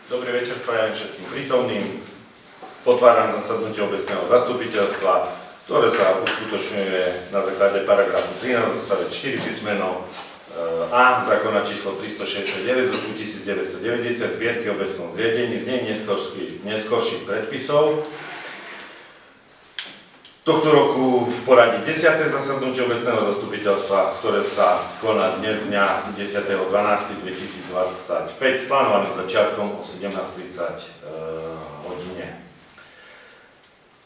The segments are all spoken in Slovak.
Dobrý večer, prajem všetkým prítomným. Otváram zasadnutie obecného zastupiteľstva, ktoré sa uskutočňuje na základe paragrafu 13 odstavec 4 písmeno A zákona číslo 369 z roku 1990 zbierky obecnom zriadení z nej neskorších predpisov. Tohto roku v poradí 10. zasadnutie obecného zastupiteľstva, ktoré sa koná dnes dňa 10.12.2025 s plánovaným začiatkom o 17:30 hodine.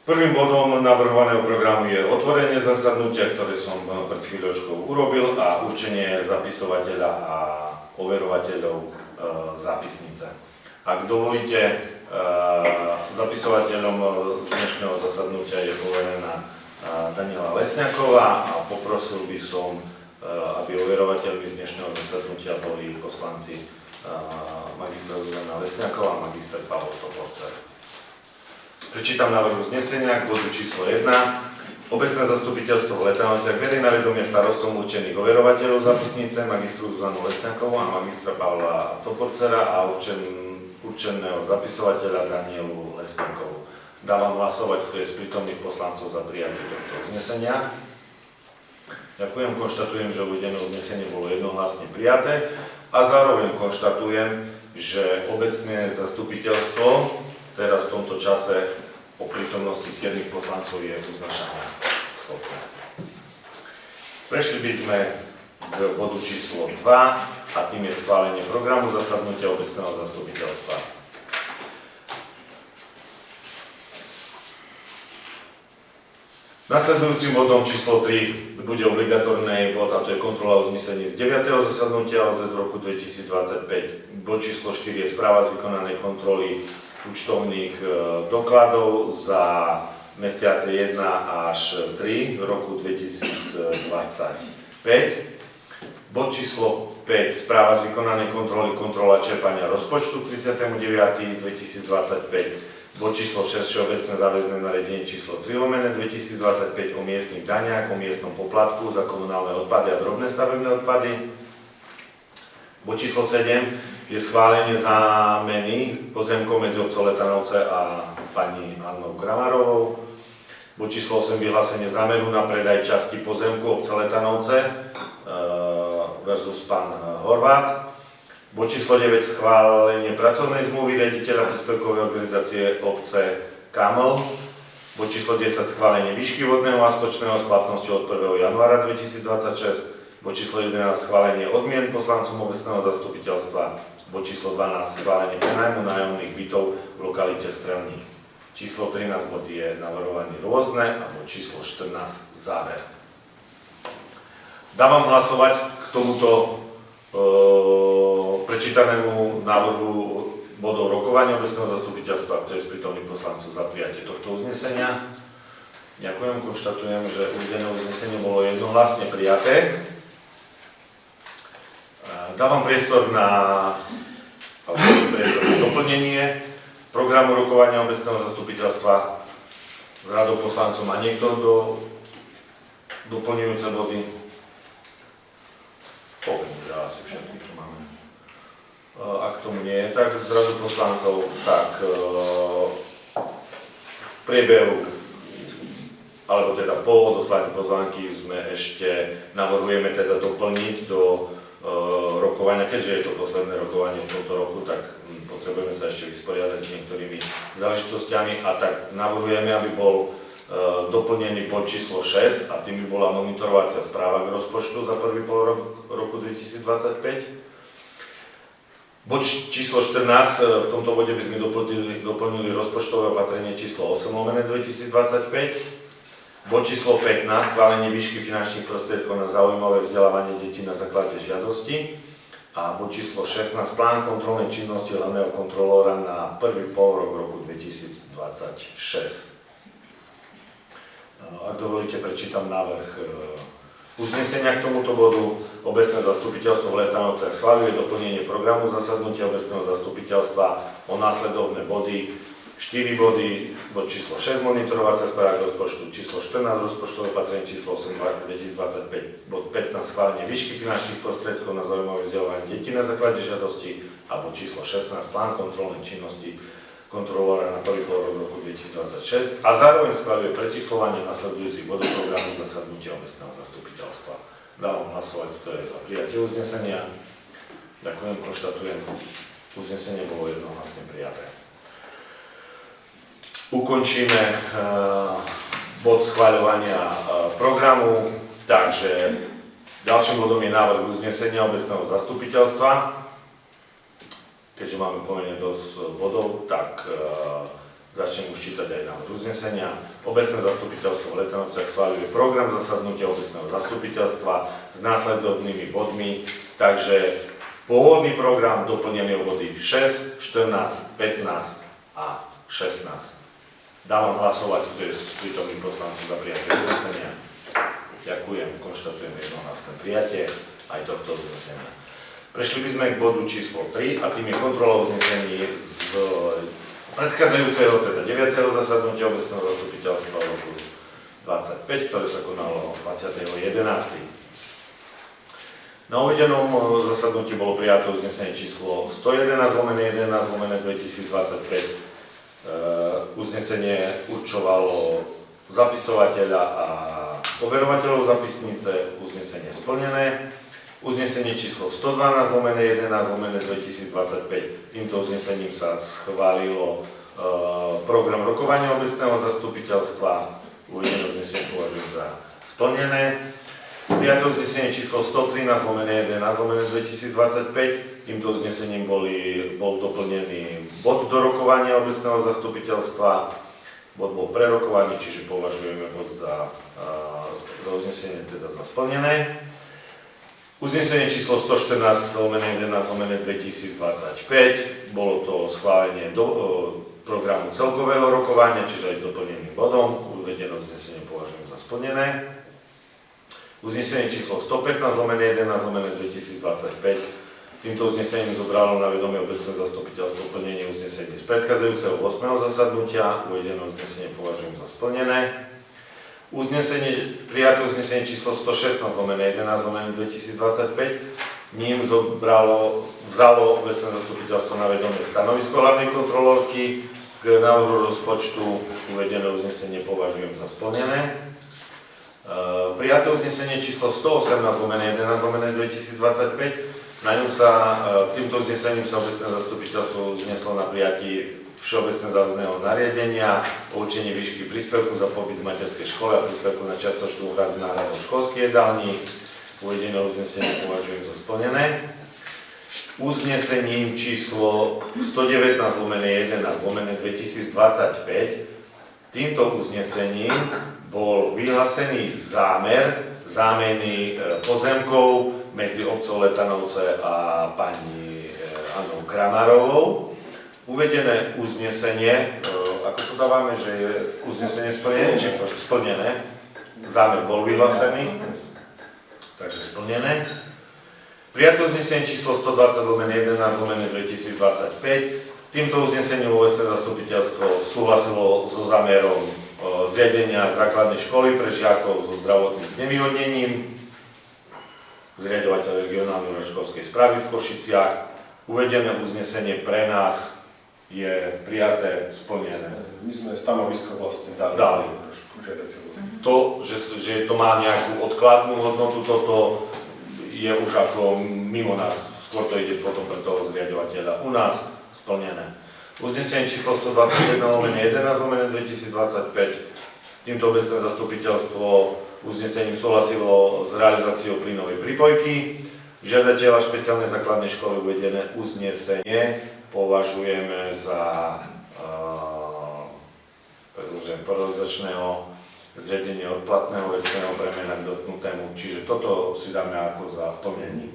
Prvým bodom navrhovaného programu je otvorenie zasadnutia, ktoré som pred chvíľočkou urobil, a určenie zapisovateľa a overovateľov zápisnice. Ak dovolíte, zapisovateľom z dnešného zasadnutia je poverená Daniela Lesňáková a poprosil by som, aby overovateľmi z dnešného zasadnutia boli poslanci magistra Zuzana Lesňáková a magister Pavol Toporcer. Prečítam návrh uznesenia k bodu číslo 1. Obecné zastupiteľstvo v Letanovciach berie na vedomie starostom určených overovateľov zápisnice magistru Zuzanu Lesňákovú a magistra Pavla Toporcera a určeného zapisovateľa Danielu Lesňákovú. Dávam hlasovať, kto je z prítomných poslancov za prijatie tohto uznesenia. Ďakujem, konštatujem, že uvedené uznesenie bolo jednohlasne prijaté a zároveň konštatujem, že obecné zastupiteľstvo teraz v tomto čase o prítomnosti 7 poslancov je uznášania schopné. Prešli by sme k bodu číslo 2 a tým je schválenie programu zasadnutia obecného zastupiteľstva. Nasledujúcim bodom číslo 3 bude obligatórny bod, a to je kontrola uznesení z 9. zasadnutia OZ v roku 2025. Bod číslo 4 je správa z vykonanej kontroly účtovných dokladov za mesiace 1 až 3 v roku 2025. Bod číslo 5, správa z vykonanej kontroly, kontrola čerpania rozpočtu 30.9.2025. Bod číslo 6, všeobecné záväzné nariadenie číslo 3/2025 o miestnych daniach, o miestnom poplatku za komunálne odpady a drobné stavebné odpady. Bod číslo 7 je schválenie zámeny pozemkov medzi obcou Letanovce a pani Annou Kramarovou. Bod číslo 8 vyhlásenie zámeru na predaj časti pozemku obce Letanovce versus pán Horvát. Bod číslo 9 schválenie pracovnej zmluvy riaditeľa príspevkovej organizácie obce Kaml. Bod číslo 10 schválenie výšky vodného a stočného s platnosťou od 1. januára 2026. Bod číslo 11 schválenie odmien poslancom obecného zastupiteľstva. Bod číslo 12 schválenie prenajmu nájomných bytov v lokalite Strelník. Číslo 13 bod je navrhovaný rôzne a bod číslo 14 záver. Dávam hlasovať k tomuto prečítanému návrhu bodov rokovania obecného zastupiteľstva, kto je z prítomných poslancov za prijatie tohto uznesenia. Ďakujem, konštatujem, že uvedené uznesenie bolo jednohlasne prijaté. Dávam priestor na doplnenie programu rokovania obecného zastupiteľstva s radou poslancov. Má niekto do doplňujúce body? Asi všetky tu máme. Ak tomu nie je, tak z radu poslancov, tak v priebehu, alebo teda po odoslaní pozvánky navrhujeme teda doplniť do rokovania, keďže je to posledné rokovanie v tomto roku, tak potrebujeme sa ešte vysporiadať s niektorými záležitosťami a tak navrhujeme, aby bol doplnený bod číslo 6 a tým by bola monitorovacia správa k rozpočtu za prvý polrok roku 2025. Bod číslo 14, v tomto bode by sme doplnili rozpočtové opatrenie číslo 8/2025. Bod číslo 15, schválenie výšky finančných prostriedkov na zaujímavé vzdelávanie detí na základe žiadosti. A bod číslo 16, plán kontrolnej činnosti hlavného kontrolóra na prvý polrok roku 2026. Ak dovolíte, prečítam návrh uznesenia k tomuto bodu. Obecné zastupiteľstvo v Letanovciach schvaľuje doplnenie programu zasadnutia obecného zastupiteľstva o následovné body 4 body, bod číslo 6 monitorovacia správa k rozpočtu, číslo 14 rozpočtové opatrenie, číslo 8 2025, bod 15 schválenie výšky finančných prostriedkov na zaujímavé vzdelávanie detí na základe žiadosti a bod číslo 16 plán kontrolnej činnosti kontrolóra na prvý pol roku 2026 a zároveň schváľuje prečíslovanie nasledujúcich bodov programu zasadnutia obecného zastupiteľstva. Dávam hlasovať, kto je za prijatie uznesenia. Ďakujem, konštatujem, uznesenie bolo jednohlasne prijaté. Ukončíme bod schváľovania programu, takže ďalším bodom je návrh uznesenia obecného zastupiteľstva. Keďže máme pomerne dosť bodov, tak začnem už čítať aj návrh uznesenia. Obecné zastupiteľstvo v Letanovciach schváľuje program zasadnutia obecného zastupiteľstva s následovnými bodmi, takže pôvodný program doplnený o body 6, 14, 15 a 16. Dávam hlasovať, kto je s prítomným poslancom za prijatie uznesenia. Ďakujem, konštatujem jednohlasné prijatie aj tohto uznesenia. Prešli by sme k bodu číslo 3 a tým je kontrola uznesení z predchádzajúceho, teda 9. zasadnutia obecného zastupiteľstva v roku 25, ktoré sa konalo 20.11. Na uvedenom zasadnutí bolo prijaté uznesenie číslo 111/11/2025. Uznesenie určovalo zapisovateľa a overovateľov zapisnice, uznesenie splnené. Uznesenie číslo 112/11/2025. Týmto uznesením sa schválilo program rokovania obecného zastupiteľstva. Uvedené uznesenie považujem za splnené. Prijaté uznesenie číslo 113/11/2025. Týmto uznesením bol doplnený bod do rokovania obecného zastupiteľstva. Bod bol prerokovaný, čiže považujeme bod za uznesenie teda za splnené. Uznesenie číslo 114/11/2025. Bolo to schválenie do programu celkového rokovania, čiže aj s doplneným bodom. Uvedené uznesenie považujem za splnené. Uznesenie číslo 115/11/2025. Týmto uznesením zobralo na vedomie obecné zastupiteľstvo plnenie uznesení z predchádzajúceho 8. zasadnutia. Uvedené uznesenie považujem za splnené. Prijaté uznesenie číslo 116/11/2025. Ním vzalo obecné zastupiteľstvo na vedomie stanovisko hlavnej kontrolórky k návrhu rozpočtu. Uvedené uznesenie považujem za splnené. Prijaté uznesenie číslo 118/11/2025. Na ňom týmto uznesením sa obecné zastupiteľstvo zneslo na prijatí všeobecné záväzného nariadenia o určení výšky príspevku za pobyt v materskej škole a príspevku na čiastočnú úhradu náhradov školskej jedálni. Uvedené uznesenie považujem za splnené. Uznesením číslo 119/11/2025. Týmto uznesením bol vyhlásený zámer zámeny pozemkov medzi obcou Letanovce a pani Annou Kramarovou. Uvedené uznesenie, ako to dávame, že je uznesenie splnené, či splnené, zámer bol vyhlásený, takže splnené. Prijaté uznesenie číslo 120/11/2025. Týmto uznesením obecné zastupiteľstvo súhlasilo so zámerom zriadenia základnej školy pre žiakov so zdravotným znevýhodnením, zriaďovateľ regionálnej školskej správy v Košiciach. Uvedené uznesenie pre nás je prijaté, splnené. My sme stanovisko vlastne dali. To, že to má nejakú odkladnú hodnotu, toto je už ako mimo nás, skôr to ide potom pre toho zriaďovateľa. U nás splnené. Uznesenie číslo 121/11/2025. Týmto obecné zastupiteľstvo uznesením súhlasilo s realizáciou plynovej prípojky. Žiadateľa špeciálnej základnej školy uvedené uznesenie považujeme za predĺženie paralizačného zriadenie odplatného vecného bremena k dotknutému. Čiže toto si dáme ako za vplnení.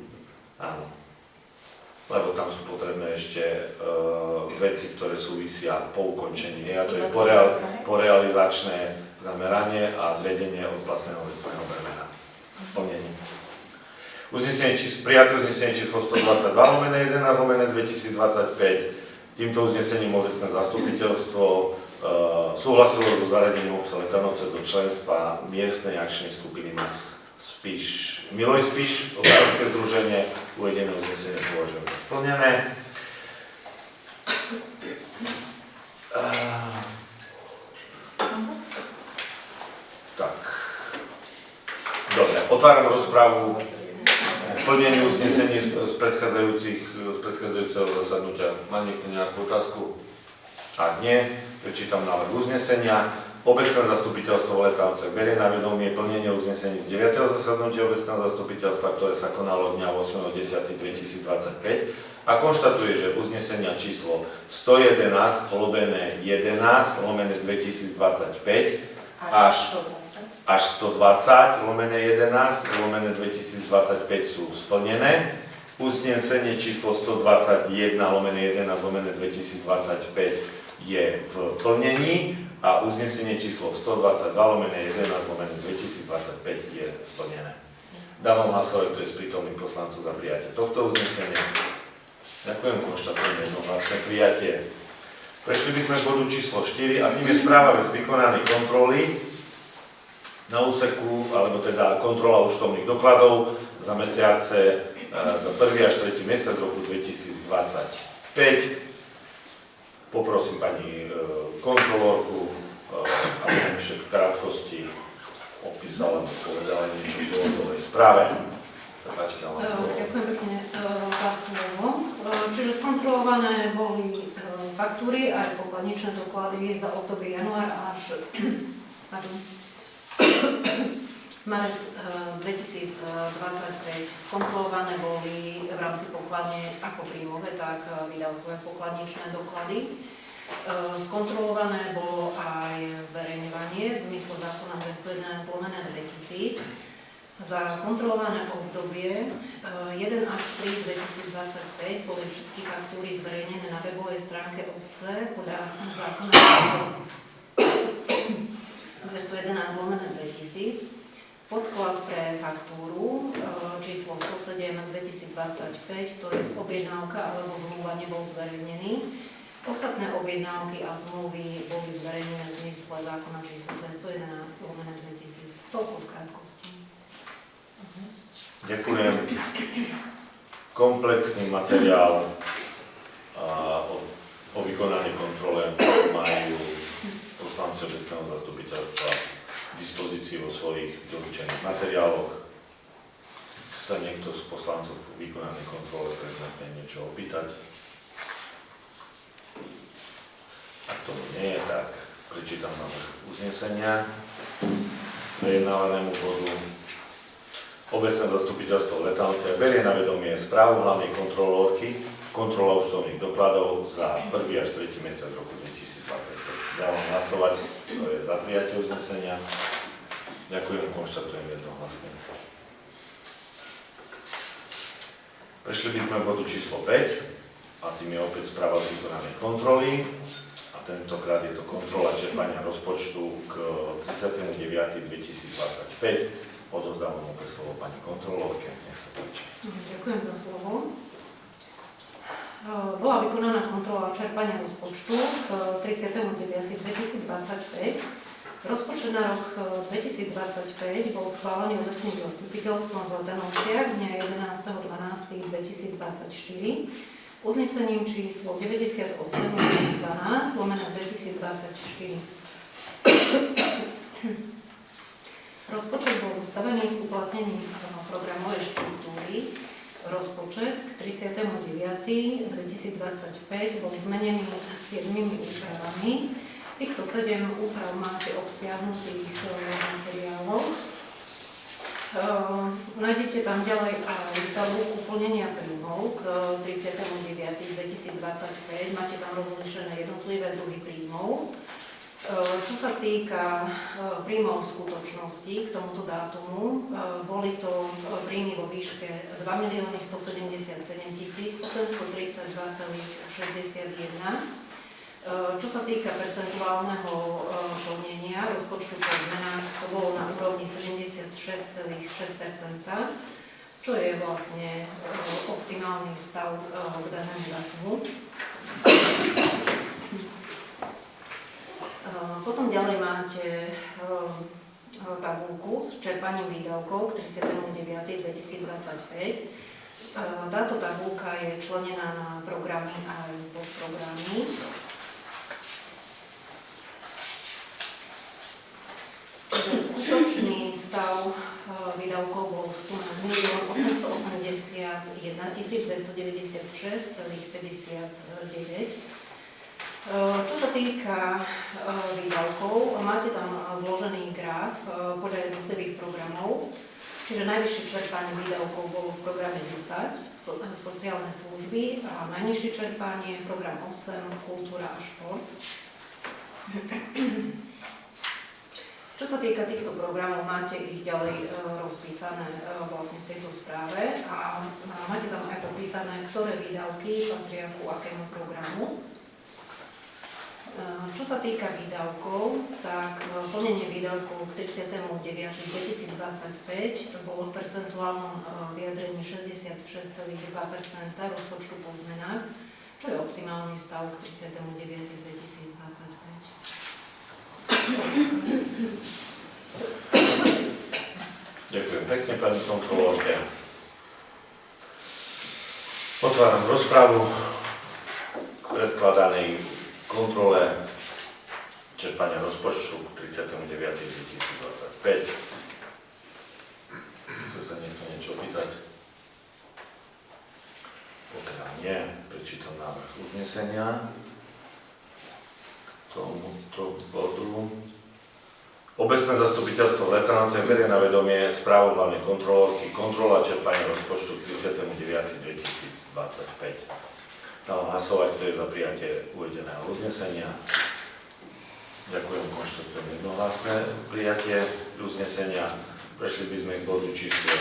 Áno. Lebo tam sú potrebné ešte veci, ktoré súvisia po ukončení. A to je porealizačné zameranie a zriadenie odplatného vecného bremena. Plnenie. Prijaté uznesenie číslo 122/11/2025. Týmto uznesením obecné zastupiteľstvo súhlasilo so zaradením obce Letanovce do členstva miestnej akčnej skupiny Miloj Spiš, občianske združenie, uvedené uznesenie považujem za splnené. Tak. Dobre, otváram rozprávu k plneniu uznesení z predchádzajúceho zasadnutia. Má niekto nejakú otázku? Ak nie, prečítam návrh uznesenia. Obecné zastupiteľstvo v Letanovciach berie na vedomie plnenie uznesení z 9. zasadnutia obecného zastupiteľstva, ktoré sa konalo dňa 8.10.2025 a konštatuje, že uznesenia číslo 111/11/2025 až 120/11/2025 sú splnené. Uznesenie číslo 121/11/2025 je v plnení a uznesenie číslo 122/11/2025 je splnené. Dávam hlasovať, kto je z prítomných poslancov za prijatie tohto uznesenia. Ďakujem, konštatujem jednohlasné prijatie. Prešli by sme k bodu číslo 4 a tým je správa z vykonanej kontroly na úseku, alebo teda kontrola účtovných dokladov za mesiace za 1. až 3. mesiac roku 2025. Poprosím pani kontrolórku, aby nám ešte v krátkosti opísala a povedala niečo o dôvodovej správe. Ďakujem pekne za slovo. Čiže skontrolované boli faktúry aj pokladničné doklady za obdobie január až marec 2025. Skontrolované boli v rámci pokladne ako príjmové, tak výdavkové pokladničné doklady. Skontrolované bolo aj zverejňovanie v zmysle zákona 211/2000. Za kontrolované obdobie 1 až 3 2025 boli všetky faktúry zverejnené na webovej stránke obce podľa zákona 211/2000. Podklad pre faktúru číslo 107/2025, ktorý z objednávka alebo zmluva nebol zverejnený. Ostatné objednávky a zmluvy boli zverejnené v zmysle zákona číslo 211/2000. Toľko v krátkosti. Ďakujem. Komplexný materiál o vykonanej kontrole majú poslanci obecného zastupiteľstva k dispozícii vo svojich doručených materiáloch. Chce sa niekto z poslancov po vykonanej kontrole predmetne niečo opýtať? Ak tomu nie je, tak prečítam návrh uznesenia prejednávanému bodu. Obecné zastupiteľstvo v Letanovciach berie na vedomie správu hlavnej kontrolórky kontrola účtovných dokladov za 1. až 3. mesiac roku 2025. Dávam hlasovať, to je za prijatie uznesenia. Ďakujem, konštatujem jednohlasne. Prešli by sme k bodu číslo 5 a tým je opäť správa z vykonanej kontroly. A tentokrát je to kontrola čerpania rozpočtu k 30.9.2025. Odovzdávam opäť slovo pani kontrolórke. Nech sa páči. Ďakujem za slovo. Bola vykonaná kontrola čerpania rozpočtu k 30.9.2025. Rozpočet na rok 2025 bol schválený obecným zastupiteľstvom v Letanovciach dňa 11.12.2024 uznesením číslo 98/12/2024. Rozpočet bol zostavený s uplatnením programovej štruktúry. Rozpočet k 30.9.2025 bol zmenený 7 úpravami. Týchto 7 úprav máte obsiahnutých v materiáloch. Nájdete tam ďalej aj tabulku plnenia príjmov k 30.9.2025. Máte tam rozlišené jednotlivé druhy príjmov. Čo sa týka príjmov v skutočnosti k tomuto dátumu, boli to príjmy vo výške 2 877 832,61. Čo sa týka percentuálneho plnenia rozpočtu po zmenách, to bolo na úrovni 76,6%, čo je vlastne optimálny stav k danému dátumu. Potom ďalej máte tabuľku s čerpaním výdavkov k 30.9.2025. Táto tabuľka je členená na programy aj podprogramy. Čiže skutočný stav výdavkov bol v sume 1 881 296,59. Čo sa týka výdavkov, máte tam vložený graf podľa jednotlivých programov, čiže najvyššie čerpanie výdavkov bolo v programe 10, sociálne služby, a najnižšie čerpanie program 8, kultúra a šport. Čo sa týka týchto programov, máte ich ďalej rozpísané vlastne v tejto správe a máte tam aj popísané, ktoré výdavky patria ku akému programu. Čo sa týka výdavkov, tak plnenie výdavkov k 30.9.2025 bolo v percentuálnom vyjadrení 66,2% rozpočtu po zmenách, čo je optimálny stav k 30.9.2025. Ďakujem pekne, pani kontrolórke. Otváram rozpravu k predkladanej kontrole čerpania rozpočtu k 30.9.2025. Chce sa niekto niečo opýtať? Pokiaľ nie, prečítam návrh uznesenia k tomuto bodu. Obecné zastupiteľstvo v Letanovciach berie na vedomie správu hlavnej kontrolórky kontrola čerpania rozpočtu k 30.9.2025. Dávam hlasovať, kto je za prijatie uvedeného uznesenia. Ďakujem, konštatujem jednohlasné prijatie uznesenia. Prešli by sme k bodu číslo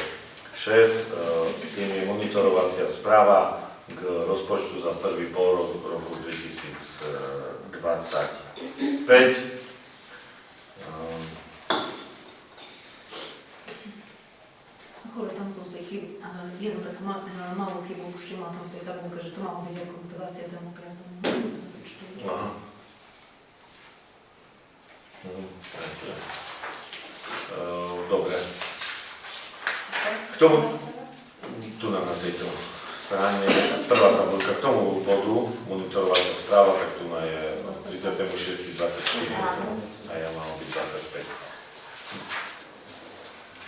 6. Tým je monitorovacia správa k rozpočtu za prvý pol roku 2025. Tam som si jednu takú malú chybu všimla tam v tej tabulke, že to malo byť ako k 25. Aha. Dobre. K tomu, tu na tejto strane, prvá tabulka k tomu bodu, monitorovacia správa, tak tu je 30.6.24 a ja mám byť 25.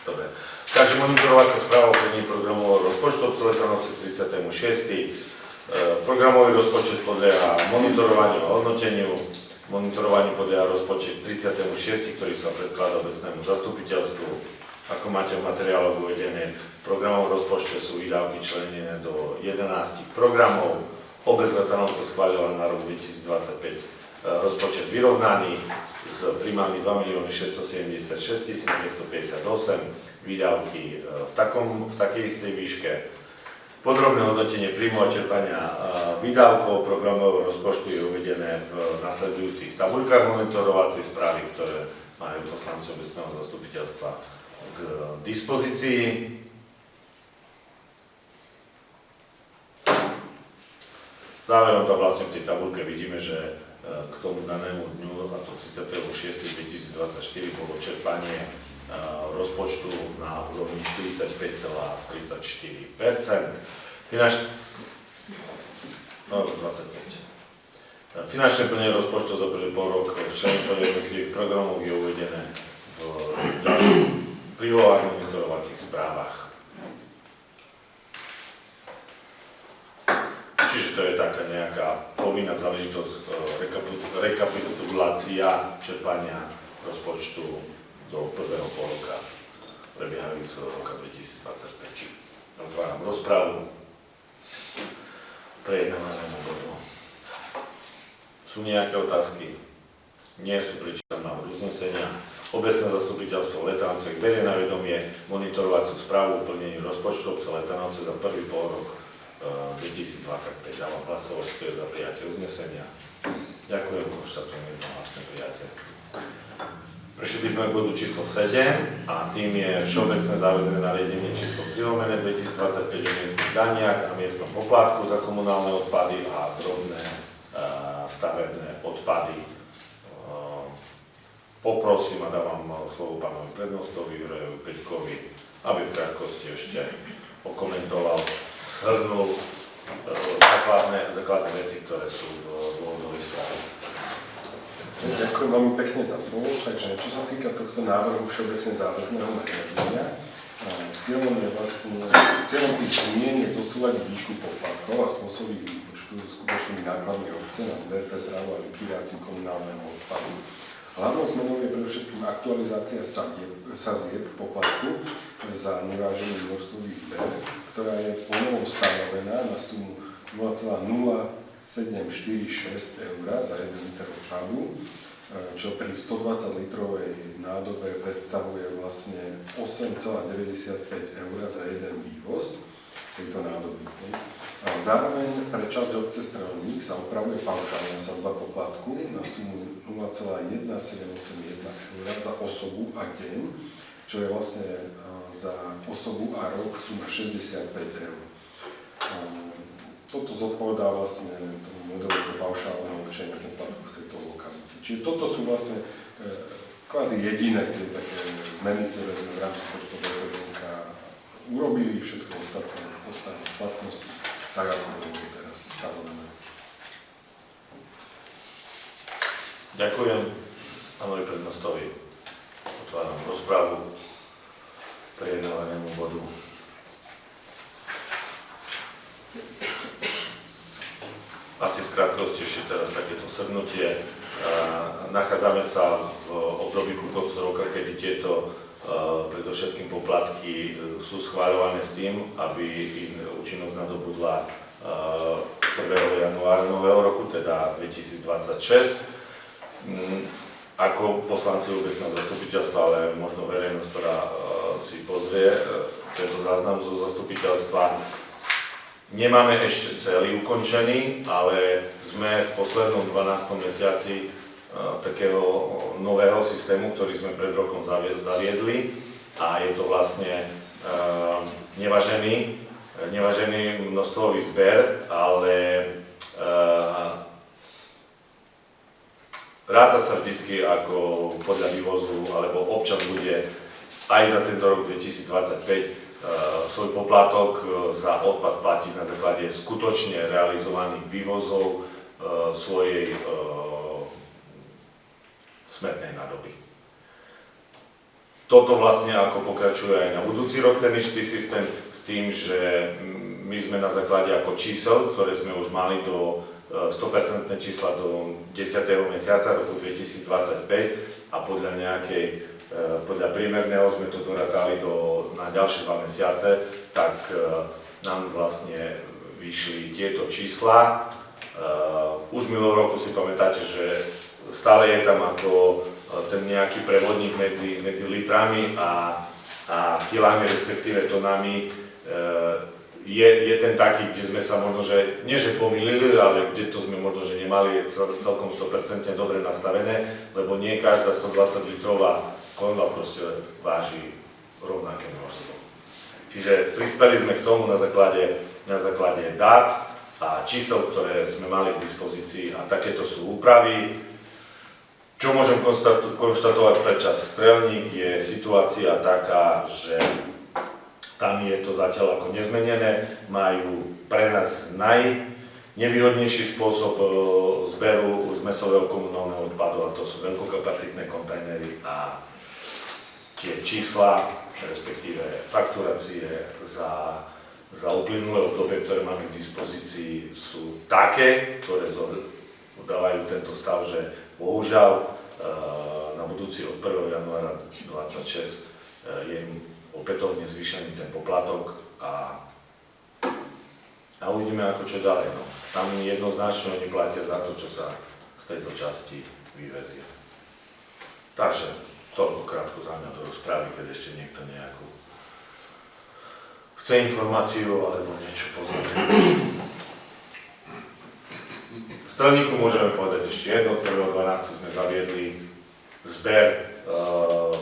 Dobre. Takže monitorovacia správa o plnení programového rozpočtu obce Letanovce 30.6. Programový rozpočet podľa monitorovaniu a hodnoteniu. Monitorovaniu podľa rozpočet 30.6., ktorý sa predkladá obecnému zastupiteľstvu. Ako máte v materiáloch uvedené, v programovom rozpočte sú výdavky členené do 11 programov. Obec Letanovce schválila na rok 2025 rozpočet vyrovnaný s príjmami 2 676 258, výdavky v takej istej výške. Podrobné hodnotenie príjmu a čerpania výdavkov programového rozpočtu je uvedené v nasledujúcich tabuľkách monitorovacej správy, ktoré majú poslanci obecného zastupiteľstva k dispozícii. Záverom tam vlastne v tej tabuľke vidíme, že k tomu danému dňu, a to 30.6.2024, bolo čerpanie rozpočtu na úrovni 45,34%. Finančné plnenie rozpočtu za prvý pol rok členstvo jednotlivých programov je uvedené v ďalších prílohách monitorovacích správach. Čiže to je taká nejaká povinná záležitosť, rekapitulácia čerpania rozpočtu do prvého poloka prebiehajúceho roka 2025. Otváram rozpravu prejednávanému bodu. Sú nejaké otázky? Nie sú, prečítam návrh uznesenia. Obecné zastupiteľstvo Letanovce berie na vedomie monitorovaciu správu o plnení rozpočtu obce Letanovce za prvý pol rok 2025. Dávam hlasovať, kto je za prijatie uznesenia. Ďakujem, konštatujem jednohlasné prijatie. Prešli by sme k bodu číslo 7 a tým je Všeobecné záväzné nariadenie číslo 3/2025 o miestnych daniach a miestnom poplatku za komunálne odpady a drobné stavebné odpady. Poprosím a dávam slovo pánovi prednostovi Jurajovi Peťkovi, aby v krátkosti ešte okomentoval, shrnul základné veci, ktoré sú v dôvodovej správe. Ďakujem veľmi pekne za slovo. Takže čo sa týka tohto návrhu všeobecne záväzného nariadenia, cieľom tých zmien je zosúľadiť výšku poplatkov a spôsob ich výpočtu skutočnými nákladmi obce na zber, prepravu a likvidáciu komunálneho odpadu. Hlavnou zmenou je predovšetkým aktualizácia sadzieb poplatku za nevážený množstvový zber, ktorá je ponovom stanovená na sumu 0,0746 eur za 1 liter odpadu, čo pri 120 litrovej nádobe predstavuje vlastne 8,95 eur za jeden vývoz tejto nádoby. Zároveň pre časť obce Strelník sa opravuje paušálna sadzba poplatku na sumu 0,1781 eur za osobu a deň, čo je vlastne za osobu a rok suma 65 eur. Toto zodpovedá vlastne tomu modelu paušálneho určenia poplatku v tejto lokalite. Čiže toto sú vlastne kvázi jediné tie také zmeny, ktoré sme v rámci tohto dozorníka urobili, všetko ostatné v platnosti, tak ako bolo teraz stanovené. Ďakujem pánovi prednostovi. Otváram rozpravu k prejednávanému bodu. Asi v krátkosti ešte teraz takéto shrnutie. Nachádzame sa v období ku koncu roka, kedy tieto predovšetkým poplatky sú schváľované s tým, aby im účinnosť nadobudla 1. januára nového roku, teda 2026. Ako poslanci obecného zastupiteľstva, ale možno verejnosť, ktorá si pozrie tento záznam zo zastupiteľstva, nemáme ešte celý ukončený, ale sme v poslednom 12. mesiaci takého nového systému, ktorý sme pred rokom zaviedli, a je to vlastne nevážený množstvový zber, ale ráta sa vždycky ako podľa vývozu, alebo občan bude aj za tento rok 2025 svoj poplatok za odpad platiť na základe skutočne realizovaných vývozov svojej smetnej nádoby. Toto vlastne ako pokračuje aj na budúci rok ten istý systém, s tým, že my sme na základe ako čísel, ktoré sme už mali do 100% čísla do 10. mesiaca roku 2025 a podľa priemerného sme to dorátali na ďalšie 2 mesiace, tak nám vlastne vyšli tieto čísla. Už minulý roku si pamätáte, že stále je tam ako ten nejaký prevodník medzi litrami a kilami, respektíve tonami. Je ten taký, kde sme sa možno, že nie že pomýlili, ale kde to sme možno, že nemali celkom 100% dobre nastavené, lebo nie každá 120 litrová konva proste váži rovnaké množstvo. Čiže prispeli sme k tomu na základe dát a čísel, ktoré sme mali k dispozícii, a takéto sú úpravy. Čo môžem konštatovať pre čas Strelník, je situácia taká, že tam je to zatiaľ ako nezmenené. Majú pre nás najnevýhodnejší spôsob zberu zmesového komunálneho odpadu, a to sú veľkokapacitné kontajnery, a tie čísla, respektíve fakturácie za uplynulé obdobie, ktoré máme k dispozícii, sú také, ktoré dávajú tento stav, že bohužiaľ na budúci od 1. januára 2026 je im opätovne zvýšený ten poplatok a uvidíme, ako čo ďalej. No. Tam jednoznačne oni platia za to, čo sa z tejto časti vyvezie. Takže toľko krátko za mňa do rozprávy, keď ešte niekto nejakú chce informáciu alebo niečo pozrieť. V Strelníku môžeme povedať ešte jedno, 1.12. sme zaviedli zber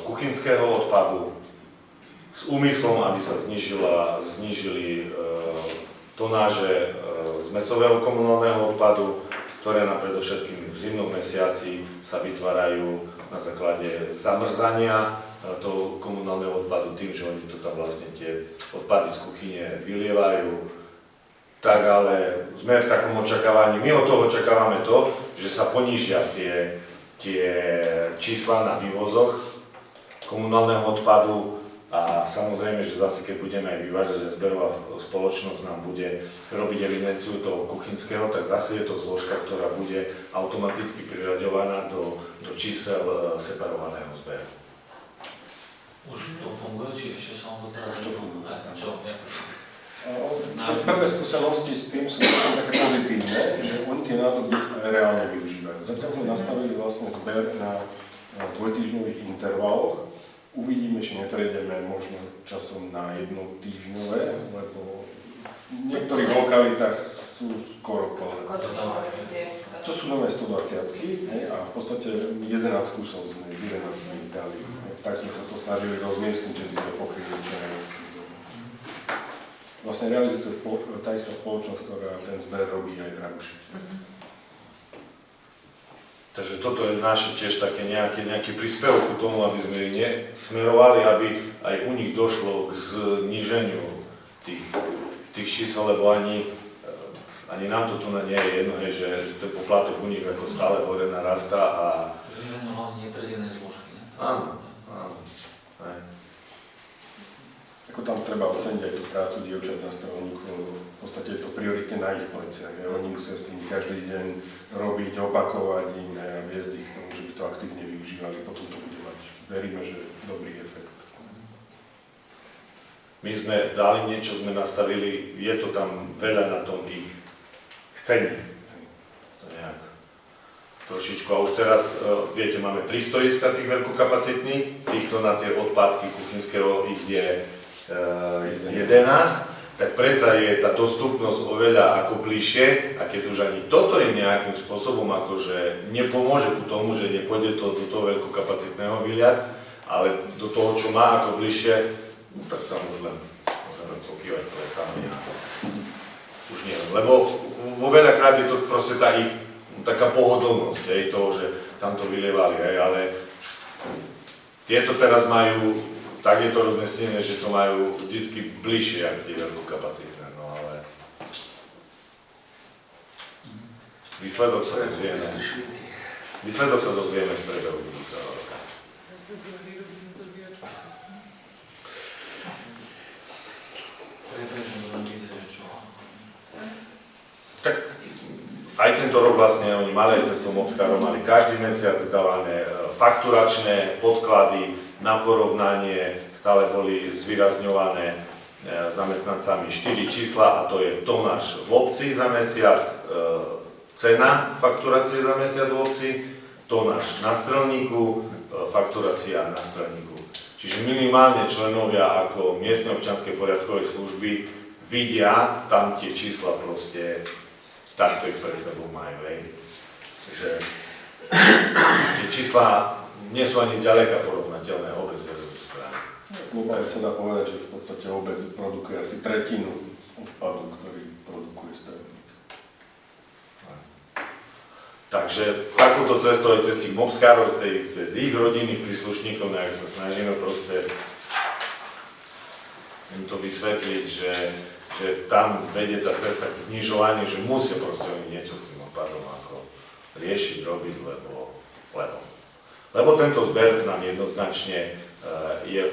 kuchynského odpadu s úmyslom, aby sa znížili tonáže z mäsového komunálneho odpadu, ktoré nám predovšetkým v zimnom mesiaci sa vytvárajú na základe zamrzania toho komunálneho odpadu tým, že oni to tam vlastne tie odpady z kuchyne vylievajú. Tak ale sme v takom očakávaní, my od toho očakávame to, že sa ponížia tie čísla na vývozoch komunálneho odpadu a samozrejme, že zase keď budeme aj vyvážať, že zberová spoločnosť nám bude robiť evidenciu toho kuchynského, tak zase je to zložka, ktorá bude automaticky priraďovaná do čísel separovaného zberu. Už to funguje, či ešte sa vám to teraz... Už to funguje. Čo? Prvé skúsenosti s tým sú také pozitívne, že oni tie nádoby reálne využívajú. Zatiaľ sme nastavili vlastne zber na dvojtýždňových intervaloch. Uvidíme, či neprejdeme možno časom na jednotýždňové, lebo v niektorých lokalitách sú skoro plné. To sú nové 120 a v podstate 11 kusov sme 11 dali. Tak sme sa to snažili rozmiestniť, že by sme pokryli čo najviac. Vlastne realizuje to tá istá spoločnosť, ktorá ten zber robí aj v Rabušici. Takže toto je naše tiež také nejaký príspevok k tomu, aby sme smerovali, aby aj u nich došlo k zníženiu tých čísel, lebo ani nám to tu nie je jedno, že ten poplatok u nich ako stále hore narastá a... Zníženie hlavne nepredenej zložky, ne? Áno. Ako tam treba oceniť aj tú prácu dievčat na strelníku, v podstate je to prioritne na ich pleciach. Oni musia s tým každý deň robiť, opakovať im a viesť ich k tomu, že by to aktívne využívali, potom to bude mať, veríme, že dobrý efekt. My sme dali niečo, sme nastavili, je to tam veľa na tom ich chcení. To nejak trošičku. A už teraz, viete, máme 3 stoiska tých veľkokapacitných, týchto na tie odpadky kuchynského ich je 11, tak predsa je tá dostupnosť oveľa ako bližšie a keď už ani toto im nejakým spôsobom akože nepomôže ku tomu, že nepôjde to do toho veľkokapacitného vyliať, ale do toho, čo má ako bližšie, no, tak tam už len môžeme pokývať plecami. Už nie, lebo vo veľakrát je to proste tá ich taká pohodlnosť, aj toho, že tam to vylievali, ale tieto teraz majú, tak je to rozmiestnené, že to majú vždycky bližšie, ako tie veľkokapacitné, no ale výsledok sa dozvieme v priebehu budúceho roka. Tak aj tento rok vlastne oni mali aj cez tom Obskárom, mali každý mesiac dávané fakturačné podklady na porovnanie, stále boli zvýrazňované zamestnancami 4 čísla a to je tonáž v obci za mesiac, cena fakturácie za mesiac v obci, tonáž na strelníku, fakturácia na strelníku. Čiže minimálne členovia ako miestnej občianskej poriadkovej služby vidia tam tie čísla proste, takto ich pred sebou majú, že tie čísla nie sú ani zďaleka porovnateľné obec versus kraj. Globálne sa dá povedať, že v podstate obec produkuje asi tretinu z odpadu, ktorý produkuje strelník. Takže takúto cestou aj cez tých mobskárov, cez ich rodinných príslušníkov, nejak sa snažíme proste im to vysvetliť, že tam vedie tá cesta k znižovaniu, že musia proste oni niečo s tým odpadom ako riešiť, robiť, lebo tento zber nám jednoznačne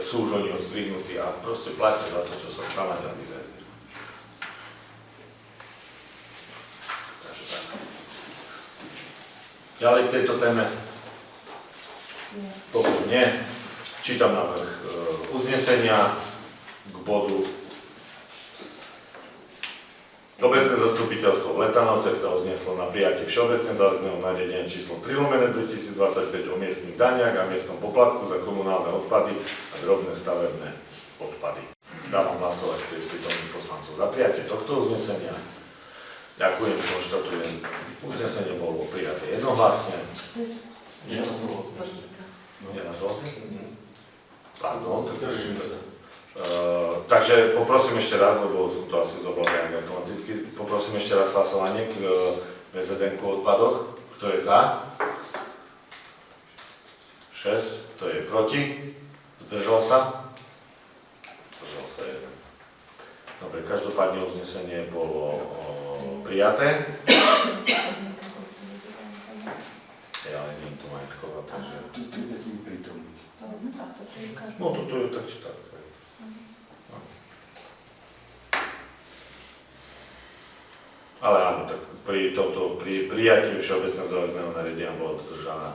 sú už oni odstrihnutí a proste platia za to, čo sa stále tam vyzerá. Takže tak. Ďalej k tejto téme? Pokud nie, čítam návrh uznesenia k bodu. Obecné zastupiteľstvo v Letanovciach sa uzneslo na prijatie všeobecne záväzného nariadenia číslo 3/2025 o miestnych daniach a miestnom poplatku za komunálne odpady a drobné stavebné odpady. Dávam hlasovať pri prítomných poslancov za prijatie tohto uznesenia. Ďakujem, konštatujem. Uznesenie bolo prijaté jednohlasne. Nehlasoval si? Pardon, takže poprosím ešte raz, lebo som to asi zobral nejak automaticky, poprosím ešte raz hlasovanie k VZN o odpadoch. Kto je za? 6. Kto je proti? Zdržal sa? Zdržal sa 1. Dobre, každopádne uznesenie bolo prijaté. Ja ale nie je tu majetková, takže... Tu 3 petiny prítomných. No to je tak či tak. Ale áno, tak pri prijatí všeobecného záväzného nariadenia bola dodržaná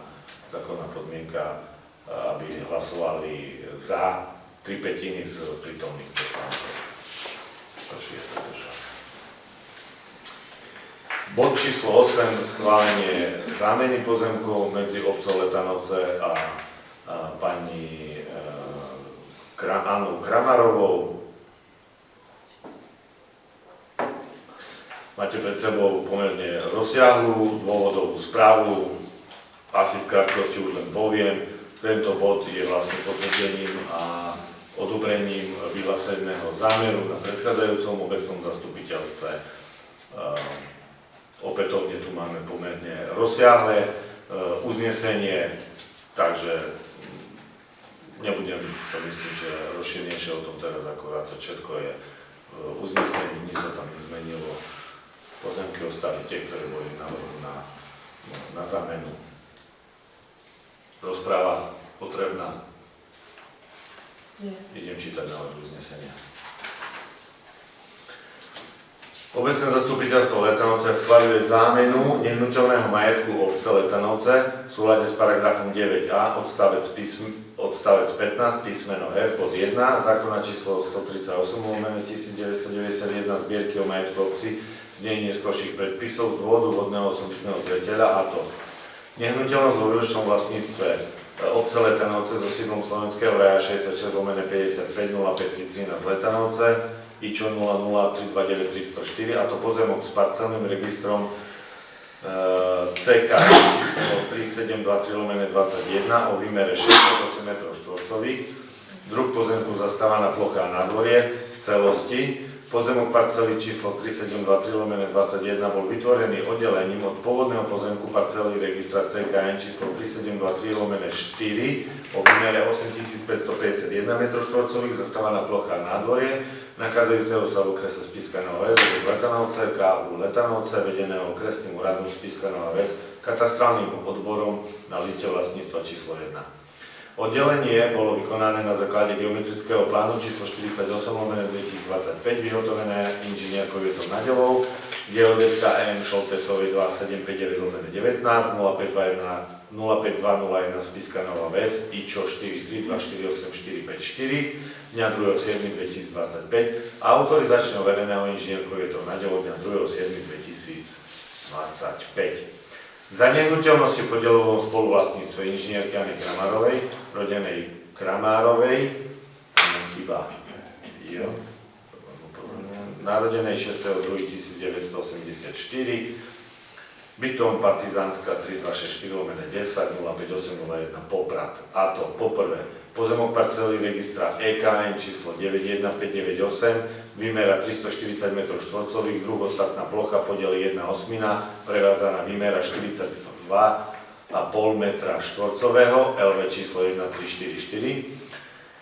zákonná podmienka, aby hlasovali za 3/5 z prítomných poslancov. Takže je to dodržané. Bod číslo 8, schválenie zámeny pozemkov medzi obcov Letanovce a pani Annou Kramarovou. Máte pred sebou pomerne rozsiahlu dôvodovú správu, asi v krátkosti už len poviem. Tento bod je vlastne potvrdením a odobrením vyhláseného zámeru na predchádzajúcom obecnom zastupiteľstve. Opätovne tu máme pomerne rozsiahle uznesenie, takže nebudem sa myslím, že rozšírnejšie o tom teraz akorát, všetko je v uznesení, nič sa tam nezmenilo. Pozemky ostali tie, ktoré boli na zámenu. Rozpráva potrebná. Idem čítať návrh uznesenia. Obecné zastupiteľstvo Letanovce schvaľuje zámenu nehnuteľného majetku obce Letanovce v súlade s paragrafom 9a odstavec 15 písmeno R pod 1 zákona číslo 138/1991 zbierky o majetku obci znenie neskôrších predpisov z dôvodu vodného osobitného zreteľa, a to nehnuteľnosť vo výlučnom vlastníctve obce Letanovce so sídlom Slovenského raja 66/55 05 Letanovce IČO 00329 304, a to pozemok s parcelným registrom CK 3723/21 o výmere 608 m², druh pozemku zastávaná plocha a nádvorie v celosti. Pozemok parcely číslo 3723/21 bol vytvorený oddelením od pôvodného pozemku parcely registra CKN číslo 3723/4 o výmere 8551 m², zastávaná plocha a nádvorie, nachádzajúceho sa v okrese Spišská Nová Ves, Letanovce, KU Letanovce, vedeného okresným úradom Spišská Nová Ves, katastrálnym odborom na liste vlastníctva číslo 1. Oddelenie bolo vykonané na základe geometrického plánu číslo 48/2025, vyhotovené inžinierkou Jotou Naďovou, geodetka EM Šoltesovej 2759/19, 052001 Spišská Nová Ves, IČO 4324844, dňa 2.7.2025 a autorizačného vedeného inžinierkou Jotou Naďovou dňa 2.7.2025. Za nehnuteľnosť v podielovom spoluvlastníctve inžinierky Anny Kramárovej, rodenej Kramárovej, narodenej 6.2.1984, bytom Partizánska 3264/10 05801 Poprad. A to poprvé pozemok parcely registra EKN číslo 91598, výmera 340 m², druh ostatná plocha, podiel 1/8, prevádzaná výmera 42,5 m², LV číslo 1344.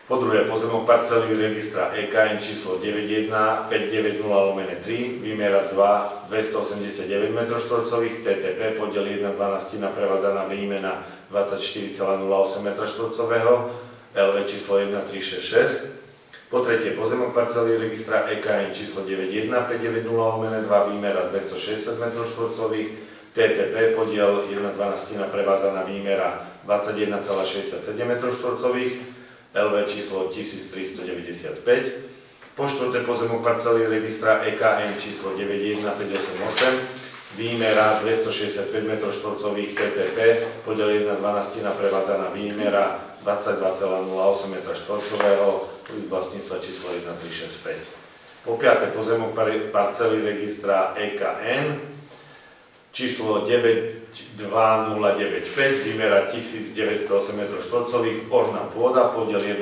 Po druhé, pozemok parcely registra EKN číslo 91590/3, výmera 289 m², TTP, podiel 1/12, prevádzaná výmena 24,08 m², LV číslo 1366. Po tretie, pozemok parcely registra EKN číslo 91590/2, výmera 260 m², TTP, podiel 1/12, prevádzaná výmera 21,67 m², LV číslo 1395. Po štvrté, pozemok parcely registra EKN číslo 91588, výmera 265 m², TTP, podiel 1/12, prevádzaná výmera 22,08 m², list vlastníctva číslo 1365. Po piaté, pozemok parcely registra EKN číslo 92095, výmera 1908 m2, orná pôda, podiel 1/8,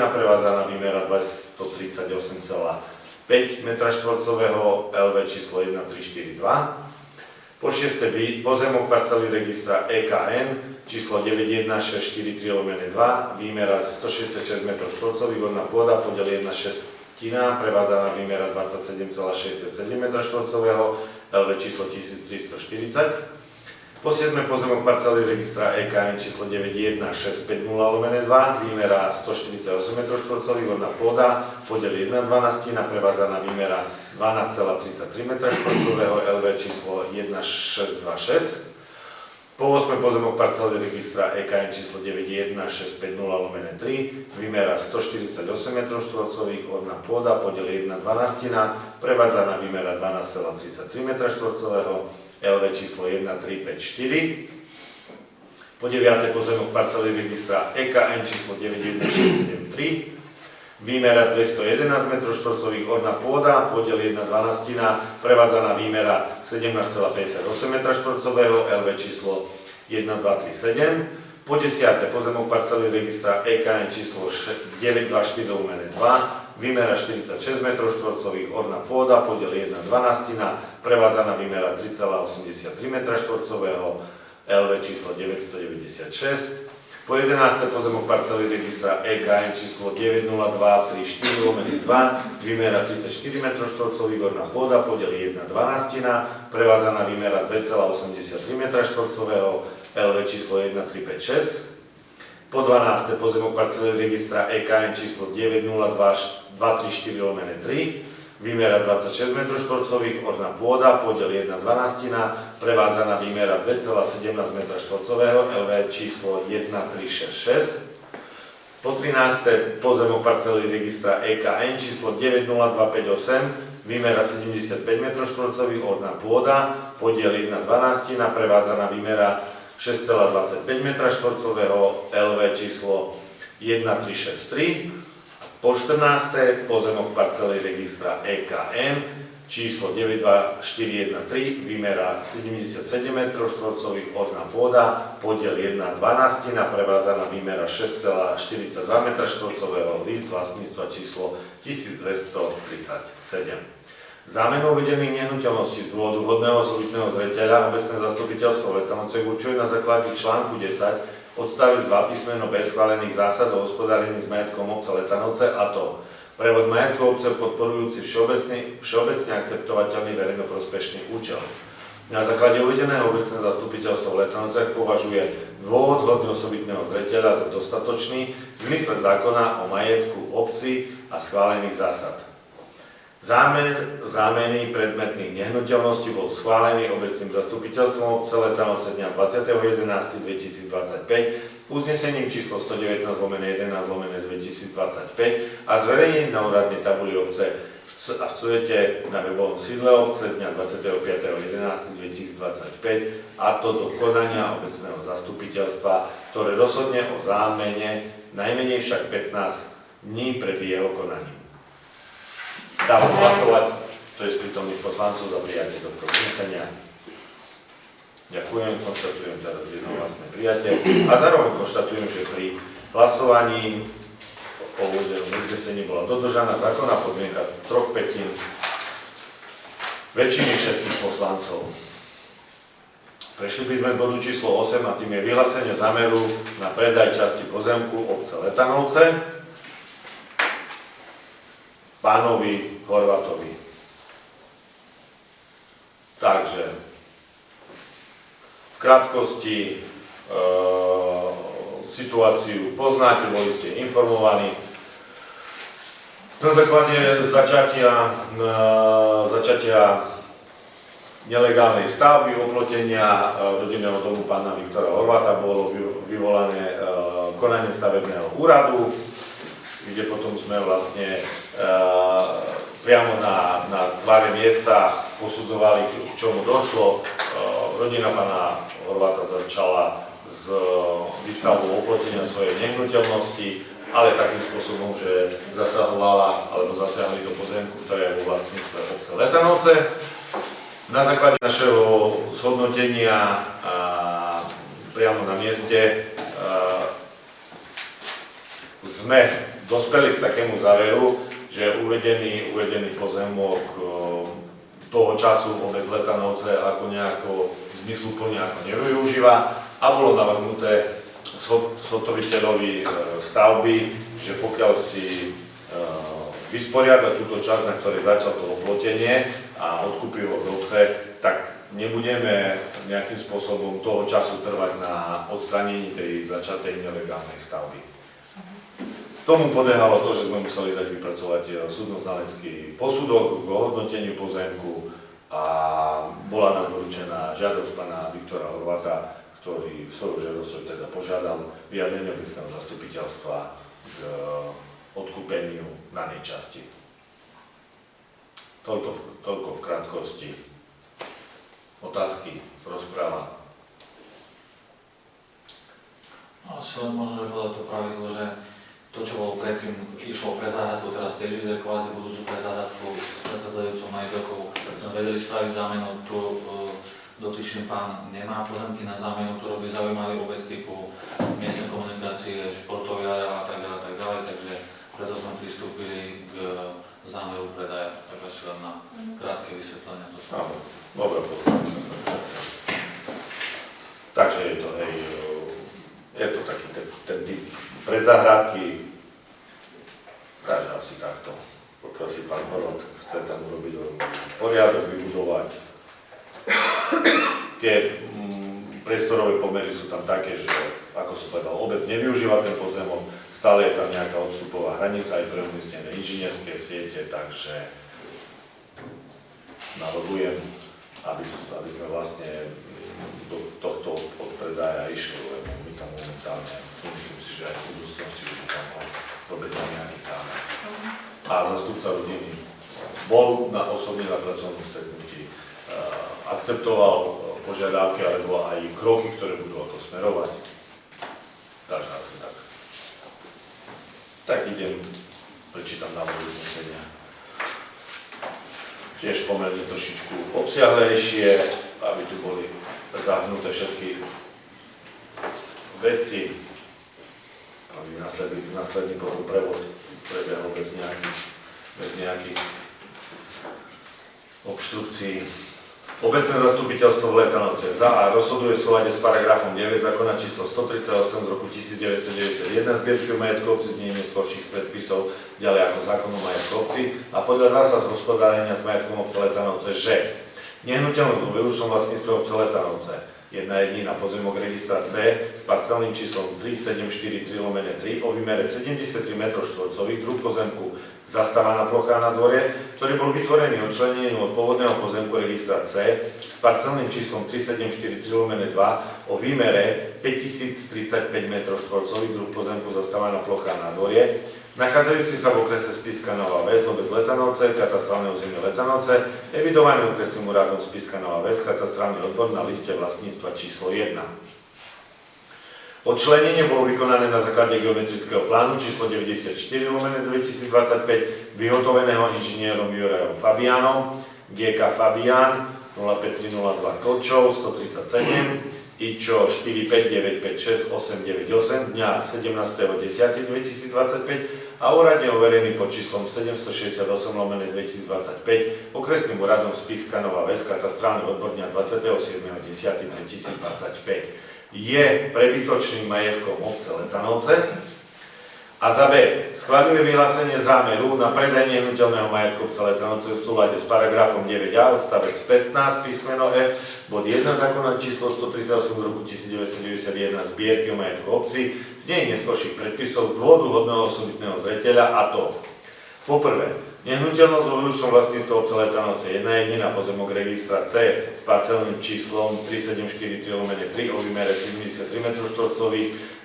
prevádzaná výmera 238,5 m2, LV číslo 1342. Po šieste pozemok parcely registra EKN číslo 91643/2, výmera 166 m2, orná pôda, podiel 1/6, prevádzaná výmera 27,67 m2, LV číslo 1340. Po 7. pozemok parcely registra EKN číslo 91650/2, výmera 148 m2, orná pôda, podiel 1/12, prevádzaná výmera 12,33 m2, LV číslo 1626. Po 8. pozemok parcely registra EKN číslo 91650/3, výmera 148 m2, orná pôda, podiel 1/12, prevádzaná výmera 12,33 m2, LV číslo 1354. Po 9. pozemok parcely registra EKN číslo 91673, výmera 211 m2, orná pôda, podiel 1/12, prevádzaná výmera 17,58 m2, LV číslo 1237. Po 10. pozemok parcely registra EKN číslo 924/2, výmera 46 m2, orná pôda, podiel 1/12, prevádzaná výmera 3,83 m2, LV číslo 996. Po 11. pozemok parcely registra EKN číslo 90234/2, výmera 34 m2, orná pôda, podiel 1/12, prevádzaná výmera 2,83 m2, LV číslo 1356. Po 12. pozemok parcely registra EKN číslo 902234/3, výmera 26 m2, orná pôda, podiel 1/12, prevádzaná výmera 2,17 m2, LV číslo 1366. Po 13. pozemok parcely registra EKN číslo 90258, výmera 75 m2, orná pôda, podiel 1/12, prevádzaná výmera 6,25 m2, LV číslo 1363. Po 14. pozemok parcely registra EKN číslo 92413, výmera 77 m2, orná pôda, podiel 1/12, prevádzaná výmera 6,42 m2, list vlastníctva číslo 1237. Zámenu uvedených nehnuteľností z dôvodu vhodného osobitného zreteľa obecné zastupiteľstvo Letanovce určuje na základe článku 10 odstavec 2 písmeno B schválených zásad o hospodárení s majetkom obce Letanovce, a to prevod majetku obce podporujúci všeobecne akceptovateľný verejnoprospešný účel. Na základe uvedeného obecné zastupiteľstvo v Letanovciach považuje dôvod hodný osobitného zreteľa za dostatočný v zmysle zákona o majetku obci a schválených zásad. Zámeny predmetných nehnuteľností bol schválený obecným zastupiteľstvom obce Letanovce dňa 20.11.2025 uznesením číslo 119/11/2025 a zverejnením na úradnej tabuli obce a v CUETE na webovom sídle obce dňa 25.11.2025, a to do konania obecného zastupiteľstva, ktoré rozhodne o zámene najmenej však 15 dní pred jeho konaním. Dávam hlasovať, to je z prítomných poslancov, za prijatie tohto uznesenia. Ďakujem, konštatujem teraz jednohlasné prijatie a zároveň konštatujem, že pri hlasovaní o uvedenom uznesení bola dodržaná zákonná podmienka 3/5 väčšiny všetkých poslancov. Prešli by sme k bodu číslo 8 a tým je vyhlásenie zámeru na predaj časti pozemku obce Letanovce pánovi Horvátovi. Takže v krátkosti situáciu poznáte, boli ste informovaní. Na základe začatia nelegálnej stavby, oplotenia rodinného domu pána Viktora Horváta bolo vyvolané konanie stavebného úradu, kde potom sme vlastne priamo na tvare miesta posudzovali, k čomu došlo. Rodina pána Horváta začala s výstavbou oplotenia svojej nehnuteľnosti, ale takým spôsobom, že zasahovala alebo zasiahli do pozemku, ktoré je vo vlastníctve obce Letanovce. Na základe našeho zhodnotenia priamo na mieste sme dospeli k takému záveru, že uvedený pozemok toho času obec Letanovce ako nejako zmysluplne ako nevyužíva a bolo navrhnuté zhotoviteľovi stavby, že pokiaľ si vysporiada túto časť, na ktorej začal to oplotenie a odkúpi ho v obce, tak nebudeme nejakým spôsobom toho času trvať na odstránení tej začatej nelegálnej stavby. Tomu podľahalo to, že sme museli dať vypracovať súdno-znalecký posudok k ohodnoteniu pozemku a bola nám doručená žiadosť pána Viktora Horváta, ktorý svojou žiadosťou teda požiadal vyjadrenie obecného zastupiteľstva k odkúpeniu danej časti. Toľko v krátkosti. Otázky, rozpráva. Asi len možno, že podľa to pravidlo, že to, čo bolo predtým, išlo pre záhradku, teraz tiež ide kvázi budúcu pre záhradku s predchádzajúcou majiteľkou. Sme vedeli spraviť zámenu, tu dotyčný pán nemá pozemky na zámenu, ktorú by zaujímali obec typu miestnej komunikácie, športový areál a tak ďalej, takže preto sme pristúpili k zámeru predaja, tak asi len na krátke vysvetlenie. Dobre, takže je to, hej, je to taký ten typ predzáhradky, takže asi takto. Pokiaľ si pán Horváth chce tam urobiť poriadok, vybudovať. Tie priestorové pomery sú tam také, že, ako som povedal, obec nevyužíva ten pozemok, stále je tam nejaká odstupová hranica aj pre umiestnené inžinierské siete, takže navrhujem, aby sme vlastne do tohto odpredaja išli, lebo my tam momentálne, myslím si, že aj v budúcnosti by tam robiť nejaký zámer. A zastupca rodiny bol osobne na pracovnom stretnutí, akceptoval požiadavky alebo aj kroky, ktoré budú ako smerovať. Takže asi tak. Tak idem, prečítam návrh uznesenia. Tiež pomerne trošičku obsiahlejšie, aby tu boli zahrnuté všetky veci, aby následný potom prevod prebiehol bez nejakých obštrukcií. Obecné zastupiteľstvo v Letanovce za A rozhoduje v súlade s paragrafom 9 zákona číslo 138 z roku 1991 zbierky majetku obci z neskorších predpisov ďalej ako zákon o majetku obci a podľa zásad hospodárenia s majetkom obce Letanovce, že nehnuteľnosť vo výlučnom vlastníctve obce Letanovce jedna jedina pozemok registra C s parcelným číslom 3743/3 o výmere 73 m2, druh pozemku zastávaná plocha na dvore, ktorý bol vytvorený odčlenením od pôvodného pozemku registra C s parcelným číslom 3743/2 o výmere 5035 m2, druh pozemku zastávaná plocha na dvore, nachádzajúci sa v okrese Spišská Nová Ves, obec Letanovce, katastrálne územie Letanovce, evidovaný okresným úradom Spišská Nová Ves, katastrálny odbor na liste vlastníctva číslo 1. Odčlenenie bolo vykonané na základe geometrického plánu číslo 94/2025, vyhotoveného inžinierom Jurajom Fabianom, GK Fabian 05302 Klčov 137, IČO 45956-898 dňa 17.10.2025 a úradne overený pod číslom 768/2025 okresným úradom Spišská Nová Ves, katastrálny odbor dňa 27.10.2025. Je prebytočným majetkom obce Letanovce a za B schvaľuje vyhlásenie zámeru na predaj nehnuteľného majetku obce Letanovce v súlade s paragrafom 9a odstavec 15 písmeno F bod 1 zákona číslo 138 z roku 1991 zbierky o majetku obci z nej neskorších predpisov z dôvodu hodného osobitného zreteľa, a to poprvé nehnuteľnosť vo výlučnom vlastníctve obce Letanovce jedna jedina pozemok registra C s parcelným číslom 3743/3 o výmere 73 m2,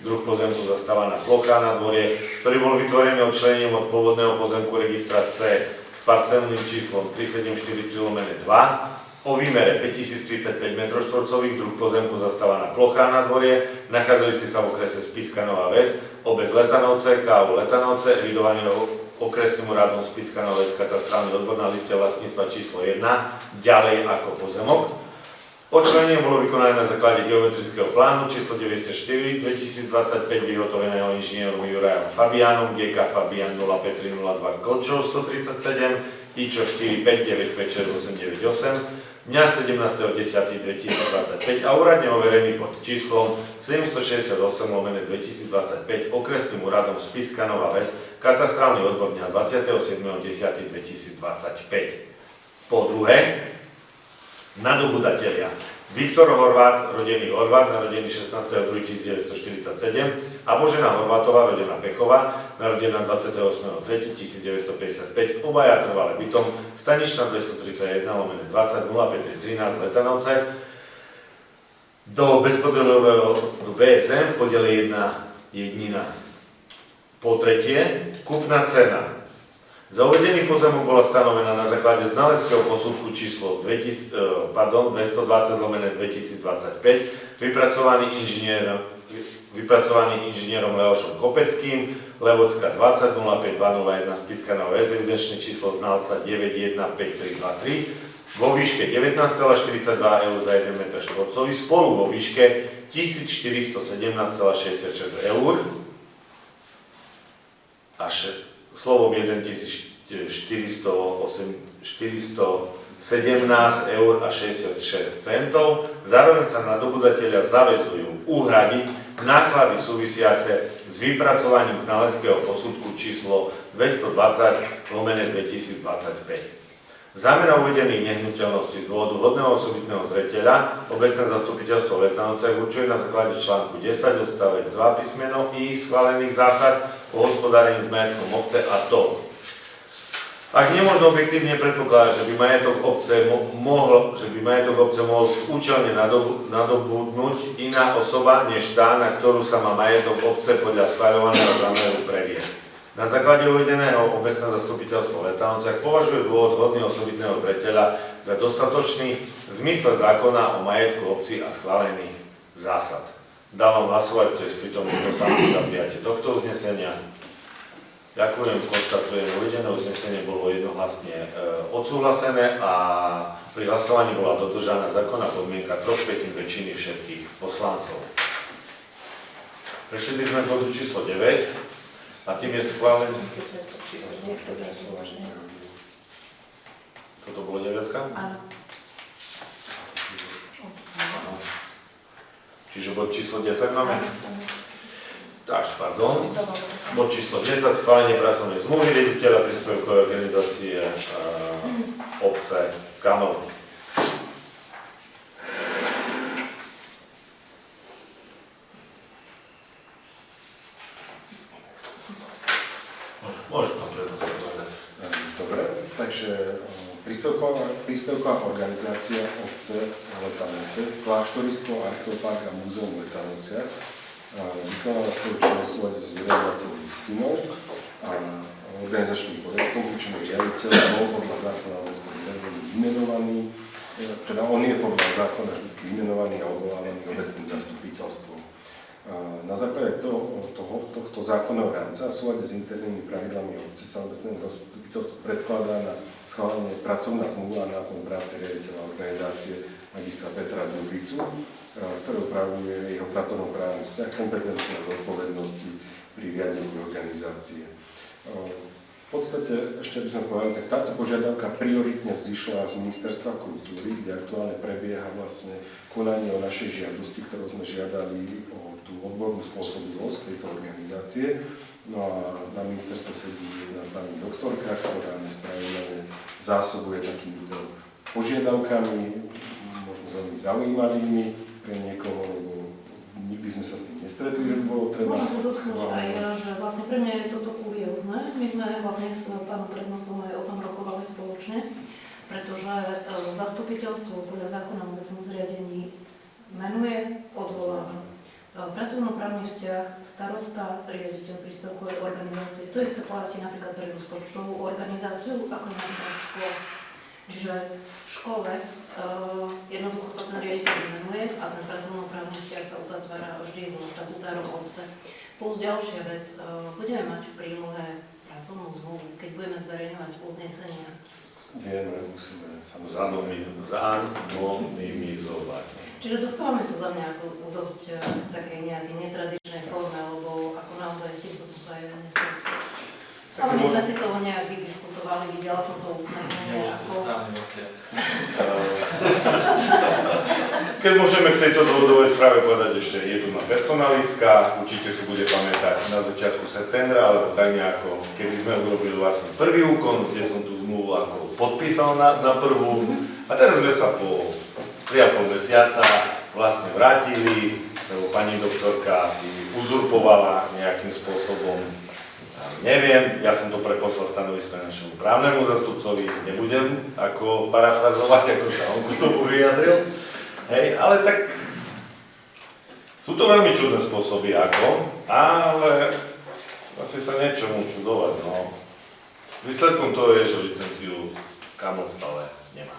druh pozemku zastávaná plocha na dvore, ktorý bol vytvorený odčlenením od pôvodného pozemku registra C s parcelným číslom 3743/2 o výmere 5035 m2, druh pozemku zastávaná plocha na dvore, nachádzajúci sa v okrese Spišská Nová Ves, obec Letanovce, KU Letanovce, evidovaného okresným úradom Spišská Nová Ves katastrálny odbor na liste vlastníctva číslo 1, ďalej ako pozemok. Odčlenenie bolo vykonané na základe geometrického plánu číslo 94 2025 vyhotoveného inžinierom Jurajom Fabiánom, GK Fabián 05302 Kočov 137, IČO 4595688, dňa 17.10.2025 a úradne overený pod číslom 768/2025 okresným úradom Spišská Nová Ves, katastrálny odbor dňa 27.10.2025. Po druhé, nadobudatelia Viktor Horvát, rodený Horvát, narodený 16.2.1947 a Božena Horvátová, rodená Pechová, narodená 28.3.1955, obaja trvalé bytom, staničná 231/20 05313 Letanovce, do bezpodielového BSM v podiele 1/1. Po tretie, kupná cena. Za uvedený pozemok bola stanovená na základe znaleckého posudku číslo 220/2025, vypracovaný inžinierom Leošom Kopeckým, Levocka 20 05 201 Spišská Nová Ves, evidenčné číslo znalca 915323, vo výške 19,42 eur za 1 m2, spolu vo výške 1417,66 eur až slovom 1417 eur a 66 centov. Zároveň sa nadobudatelia zaväzujú uhradiť náklady súvisiace s vypracovaním znaleckého posudku číslo 220/2025. Zámena uvedených nehnuteľností z dôvodu hodného osobitného zreteľa obecné zastupiteľstvo Letanovce určuje na základe článku 10 odstavec 2 písmeno I schválených zásad o hospodárení s majetkom obce, a to: ak nemožno objektívne predpokladať, že by majetok obce mohol účelne nadobudnúť iná osoba než tá, na ktorú sa má majetok obce podľa schváľovaného zámeru previesť. Na základe uvedeného obecné zastupiteľstvo Letanovce považuje dôvod hodný osobitného zreteľa za dostatočný v zmysle zákona o majetku obci a schválených zásad. Dávam hlasovať, kto je prítomný poslanci za prijatie tohto uznesenia. Ďakujem, konštatujem, uvedené uznesenie bolo jednohlasne odsúhlasené a pri hlasovaní bola dodržaná zákonná podmienka 3/5 väčšiny všetkých poslancov. Prešli by sme k bodu číslo 9 a tým je schválený. Toto bolo 9? Áno. Čiže bod číslo 10 máme? Pardon. Bod číslo 10, schválenie pracovnej zmluvy riaditeľa príspevkovej organizácie obce Kamov. Môžem to predpovedať. Dobre, takže príspevková organizácia obce Letanovce, Kláštorisko, Archeopárk a Múzeum Letanovce vykonala svoju činnosť v súlade so zriaďovacou listinou a organizačným poriadkom, pričom riaditeľ bol podľa zákona vymenovaný, teda on je podľa zákona vždy vymenovaný a odvolávaný obecným zastupiteľstvom. Na základe tohto zákonného rámca v súlade s internými pravidlami obce sa obecnému zastupiteľstvu predkladá na schválenie pracovná zmluva na náplň práce riaditeľa organizácie magistra Petra Dubricu, ktorý upravuje jeho pracovnoprávny vzťah, kompetencie a zodpovednosti pri riadení organizácie. V podstate, ešte by som povedal, tak táto požiadavka prioritne vzýšla z Ministerstva kultúry, kde aktuálne prebieha vlastne konanie o našej žiadosti, ktorú sme žiadali o tú odbornú spôsobilosť tejto organizácie. No a na ministerstve sedí jedna pani doktorka, ktorá nás pravidelne zásobuje takýmito požiadavkami, možno veľmi zaujímavými pre niekoho, lebo nikdy sme sa s tým nestretli, že by bolo treba. Môžem podotknúť aj ja, že vlastne pre mňa je toto kuriózne. My sme vlastne s pánom prednostom aj o tom rokovali spoločne, pretože zastupiteľstvo podľa zákona o obecnom zriadení menuje, odvoláva. Pracovnoprávny vzťah, starosta, riaditeľ príspevkovej organizácie. To isté platí napríklad pre rozpočtovú organizáciu, ako napríklad škola. Čiže v škole jednoducho sa ten riaditeľ vymenuje a ten pracovnoprávny vzťah sa uzatvára vždy so štatutárom obce. Plus ďalšia vec, budeme mať v prílohe pracovnú zmluvu, keď budeme zverejňovať uznesenia? Vieme, musíme samozrejme. Zanonymizovať. Čiže dostávame sa za mňa ako dosť takej nejakej netradičnej forme, lebo ako naozaj s týmto som sa aj nestretla. Ale my sme si toho nejak vydiskutovali, videla som to usmernenie ako... Keď môžeme k tejto dôvodovej správe povedať ešte, je tu na personalistka, určite si bude pamätať na začiatku septembra, alebo tak nejako, kedy sme urobili vlastne prvý úkon, kde som tú zmluvu ako podpísal na prvú, a teraz sme sa po 3,5 mesiaca vlastne vrátili, lebo pani doktorka si uzurpovala nejakým spôsobom. Neviem, ja som to preposlal stanovisko našemu právnemu zastupcovi, nebudem ako parafrazovať, ako sa on k tomu vyjadril. Hej, ale tak sú to veľmi čudné spôsoby ako, ale asi sa niečomu čudovať, no. Výsledkom toho je, že licenciu Kamil stále nemá.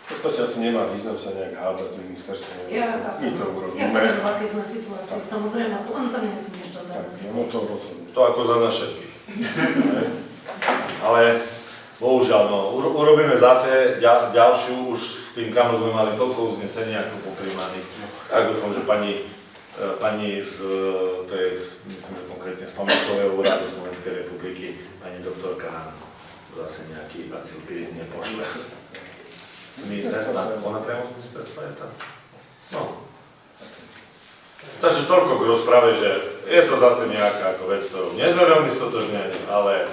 V podstate asi nemá význam sa nejak hádať s ministerstvom. My to urobíme. Ja chápem, v akej sme situácii. Samozrejme, len sa mi netúmeš to dať. No to rozhodne. To ako za nás všetkých. Ale bohužiaľ, no, urobíme zase ďalšiu, už s tým Kamil sme mali toľko uznesenia ako popríjmaných. Tak dúfam, že pani z, to je, myslím, že konkrétne z Pamiatkového úradu Slovenskej republiky, pani doktorka nám zase nejaký acylpirín nepošle. Ministerstva, ona priamo z ministerstva je tam. No. Takže toľko k rozprave, že je to zase nejaká ako vec, ktorú nie sme veľmi stotožnení, ale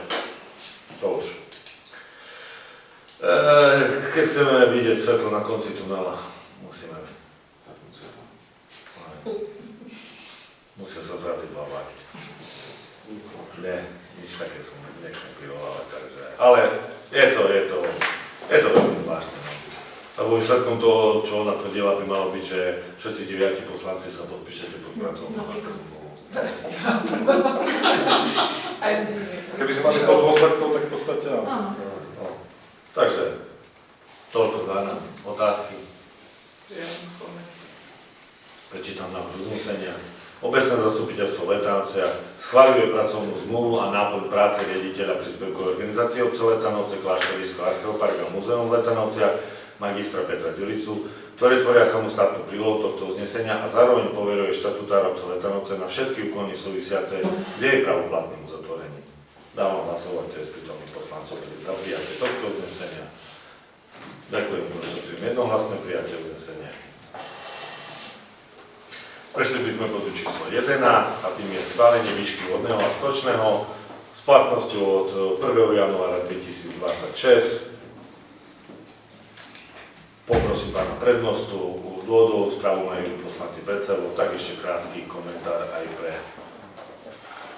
to už. Keď chceme vidieť svetlo na konci tunela, musíme zapnúť svetlo. Musia sa zraziť dva vlaky. Nie, nič také som nechcem pirovať, takže... Ale je to veľmi zvláštne. Lebo výsledkom toho, čo ona tvrdila, by malo byť, že všetci 9 poslanci sa podpíšete pod pracovnú zmluvu. Keby sme mali to dôsledkov, tak v podstate áno. Takže, toľko za nás. Otázky? Prečítam návrh uznesenia. Obecné zastupiteľstvo v Letanovciach schvaľuje pracovnú zmluvu a náplň práce riaditeľa príspevkovej organizácie obce Letanovce, kláštorisko, archeopark a múzeum v Letanovciach, magistra Petra Ďuricu, ktoré tvoria samostatnú prílohu tohto uznesenia a zároveň poveruje štatutára obce Letanovce na všetky úkony súvisiace s jej pravoplatným uzatvorením. Dávam hlasovať teraz prítomných poslancov za prijatie tohto uznesenia. Ďakujem, že jednohlasné prijatie uznesenia. Prešli by sme bodu číslo 11 a tým je schválenie výšky vodného a stočného s platnosťou od 1. januára 2026. Poprosím pána prednostu, dôvodovú správu majú poslanci pred sebou, tak ešte krátky komentár aj pre...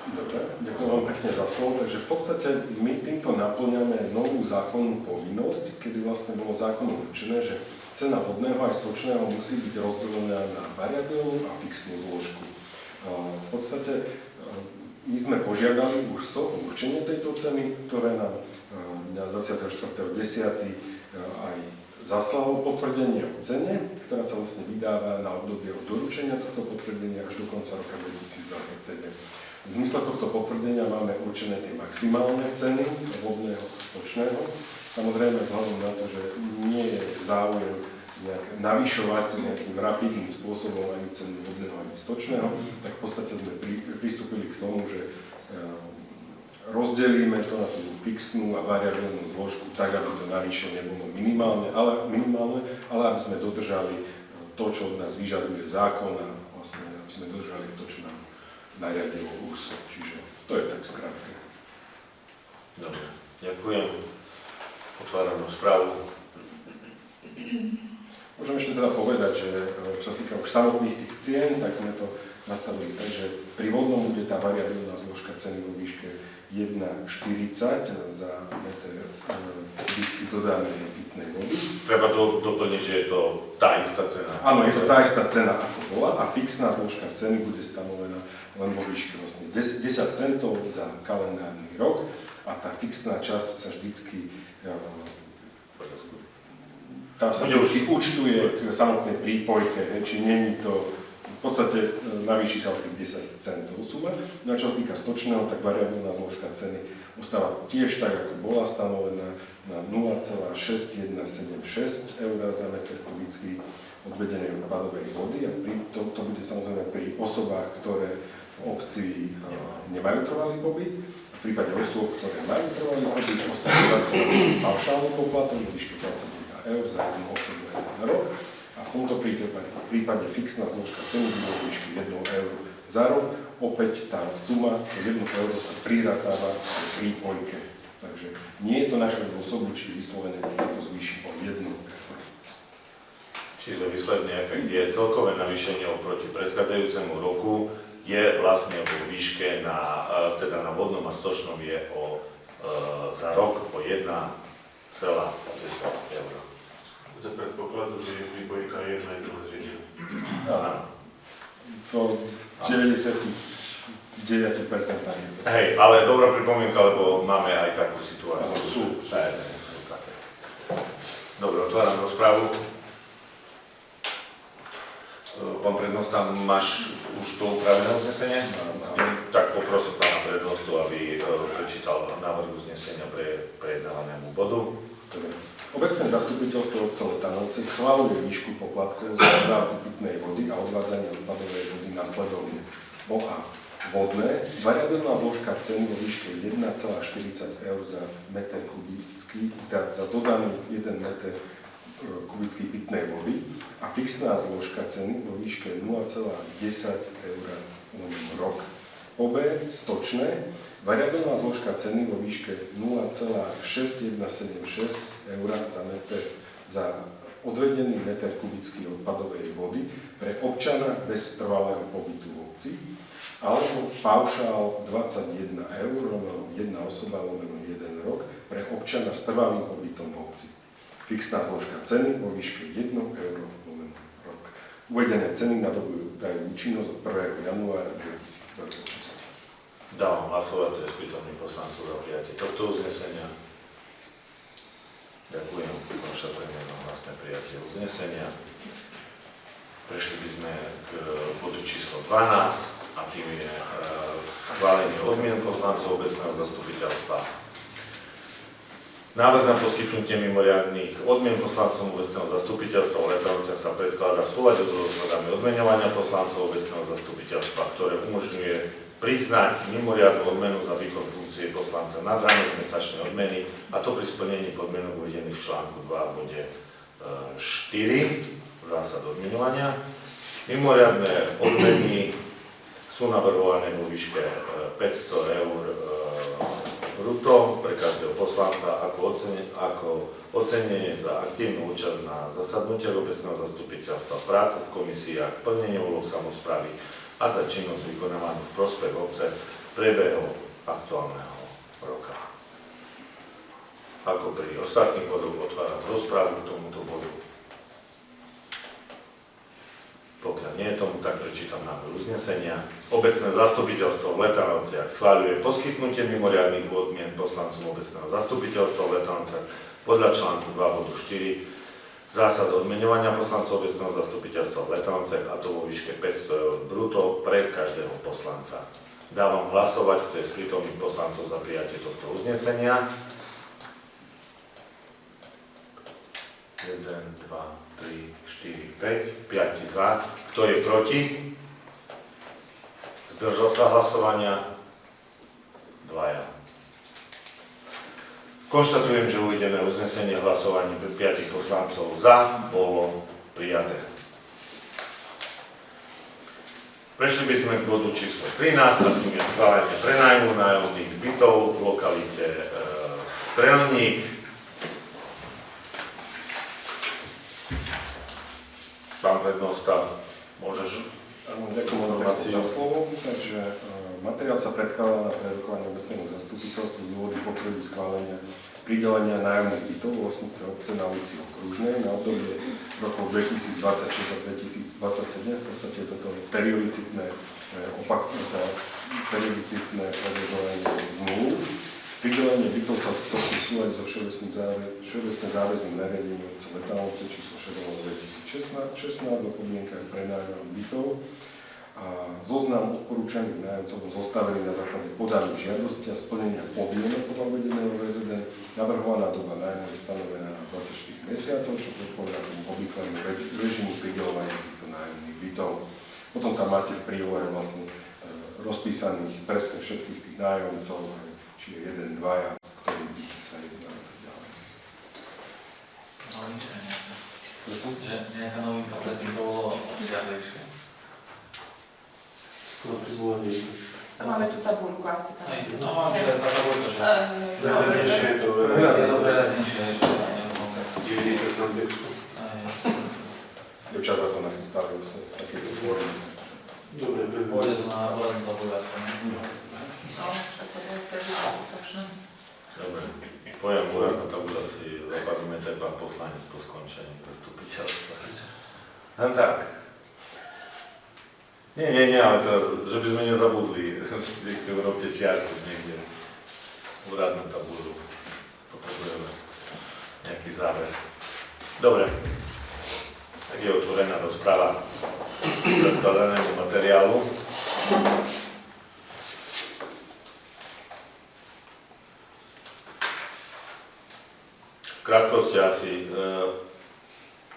Dobre, ďakujem vám pekne za slovo. Takže v podstate my týmto naplňame novú zákonnú povinnosť, kedy vlastne bolo zákonom určené, že cena vodného aj stočného musí byť rozdelená na variabilnú a fixnú zložku. V podstate my sme požiadali už určenie tejto ceny, ktoré nám 24.10. aj zaslalo potvrdenie o cene, ktorá sa vlastne vydáva na obdobie od doručenia tohto potvrdenia až do konca roka 2027. V zmysle tohto potvrdenia máme určené tie maximálne ceny vodného a stočného. Samozrejme, vzhľadom na to, že nie je záujem nejak navyšovať nejakým rapidným spôsobom ani cenu vodného ani stočného, tak v podstate sme pristúpili k tomu, že rozdelíme to na tú fixnú a variabilnú zložku tak, aby to navýšenie nebolo minimálne, ale aby sme dodržali to, čo od nás vyžaduje zákon a vlastne aby sme dodržali to, čo nám nariadilo URSO. Čiže to je tak skrátke. Dobre, ďakujem. Otváram správu. Môžem ešte teda povedať, že čo sa týka už samotných tých cien, tak sme to nastavili tak, že pri vodnom bude tá variabilná zložka ceny vo výške 1,40 za meter kubický dodanej pitnej vody. Treba to doplniť, že je to tá istá cena. Áno, je to tá istá cena, ako bola, a fixná zložka ceny bude stanovená len vo výške vlastne 10 centov za kalendárny rok a tá fixná časť sa vždycky účtuje k samotnej prípojke, či není to v podstate navýši sa o tých 10 centov suma. No a čo sa týka stočného, tak variabilná zložka ceny ostáva tiež tak, ako bola stanovená na 0,6176 eur za meter kubický odvedenej odpadovej vody a to bude samozrejme pri osobách, ktoré v obci nemajú trvalý pobyt. V prípade osôb, ktoré majú trvalý pobyt, ostane zachovaný paušálny poplatok vo výške 21 eur za jednu osobu a jeden rok. A v tomto prípade fixná zložka ceny bude vo výške 1 eur za rok. Opäť tá suma 1 eur sa priratáva pri pojke. Takže nie je to na každú osobu, či vyslovene sa to zvýši o 1 eur. Čiže výsledný efekt je celkové navýšenie oproti predchádzajúcemu roku je vlastne vo výške teda na vodnom a stočnom je za rok o 1,10 eur. Za predpokladu, že je príbojka jedna aj druhá ženia. Áno. To 99% je to. Hej, ale dobrá pripomienka, lebo máme aj takú situáciu. Sú také. Dobre, otváram rozprávu. Pán prednosta, máš už to upravené uznesenie? Tak poprosím pána prednostu, aby prečítal návrh uznesenia pre prejednávanému bodu. Obecné zastupiteľstvo obce Letanovce schvaľuje výšku poplatkov za dodávku pitnej vody a odvádzanie odpadovej vody nasledovne. A. Vodné, variabilná zložka ceny vo výške 1,40 eur za meter kubický, za dodaný 1 meter kubický pitnej vody a fixná zložka ceny vo výške 0,10 eur rok. Obe stočné, variabilná zložka ceny vo výške 0,6176 eur za meter za odvedený meter kubický odpadovej vody pre občana bez trvalého pobytu v obci, alebo paušál 21 eur, jedna osoba, 1 rok, pre občana s trvalým pobytom v obci. Fixná zložka ceny vo výške 1 eur rok. Uvedené ceny dajú účinnosť od 1. januára 2026. Dávam hlasovať, to je spýtomný poslancov za prijatie tohto uznesenia. Ďakujem, konštatujeme jednohlasné prijatie uznesenia. Prešli by sme k bodu číslo 12 a tým je schválenie odmien poslancov obecného zastupiteľstva. Návrh na poskytnutie mimoriadnych odmien poslancom obecného zastupiteľstva v Letanovciach sa predkladá v súlade so zásadami odmeňovania poslancov obecného zastupiteľstva, ktoré umožňuje priznať mimoriadnu odmenu za výkon funkcie poslanca nad rámec mesačnej odmeny, a to pri splnení podmienok uvedených v článku 2 bode 4 zásad odmeňovania. Mimoriadne odmeny sú navrhované vo výške 500 eur brutto pre každého poslanca ako ocenenie za aktívnu účasť na zasadnutiach obecného zastupiteľstva, prácu v komisiách, plnenie úloh samosprávy a za činnosť vykonávanú v prospech obce v priebehu aktuálneho roka. Ako pri ostatných bodoch otváram rozprávu k tomuto bodu. Pokiaľ nie je tomu, tak prečítam návrh uznesenia. Obecné zastupiteľstvo v Letanovciach schvaľuje poskytnutie mimoriadnych odmien poslancom obecného zastupiteľstva v Letanovciach podľa článku 2 bodu 4 zásad odmeňovania poslancov obecného zastupiteľstva v Letanovciach, a to vo výške 500 eur brutto pre každého poslanca. Dávam hlasovať, kto je z prítomných poslancov za prijatie tohto uznesenia. 1, 2, 3, 4, 5, 5 za. Kto je proti? Zdržal sa hlasovania? 2. Konštatujem, že uvedené uznesenie hlasovaní 5 poslancov za bolo prijaté. Prešli by sme k bodu číslo 13, a tým je schválenie prenajmu nájomných bytov v lokalite Strelník. Pán prednosta, môžeš Ďakujem za slovo. Takže materiál sa predkladá na prerokovanie obecného zastupiteľstvu z dôvodu potreby schválenia pridelenia nájomných bytov v vlastníctve obce na ulici Okružnej na obdobie rokov 2026 a 2027. V podstate toto periodicitné predĺžovanie zmluv. Pridelenie bytov sa točí v súlade so všeobecne záväzným nariadením obce Letanovce číslo 6/2016 o podmienkach prenájmu bytov A zoznam odporúčaných nájomcov bol zostavený na základe podaných žiadosti a splnenia podmienok podľa uvedeného VZN. Navrhovaná doba nájmu je stanovená na 24 mesiacov, čo zodpovedá tomu obvyklému režimu prideľovania týchto nájomných bytov. Potom tam máte v prílohe vlastne rozpísaných presne všetkých tých nájomcov, čiže 1, 2, ktorí byty sa jedná a tak ďalej. Novinka nejaká. Prosím? Že nejaká novinka predtým to bolo obsiahlejšie. No, prizvolenie. Máme tu tabulku asi tam. No mám, že tá tabuľka, že Prehľadnejšie je to je to prehľadnejšie, že neviem. Dividí sa s nám textu. Devčatá to nachystali vlastne v takejto forme. Dobre, Pôjde to na hlavnú tabuľu aspoň. No, tak to je vtedy točné. Dobre, pojem úradná tabuľa si zapamätaj pán poslanec po skončení zastupiteľstva. Len tak. Nie, ale teraz, že by sme nezabudli, niekto urobte čiarku niekde. Úradnú tabuľu. Potrebujeme nejaký záver. Dobre. Tak je otvorená rozpráva predkladaného materiálu. V krátkosti asi,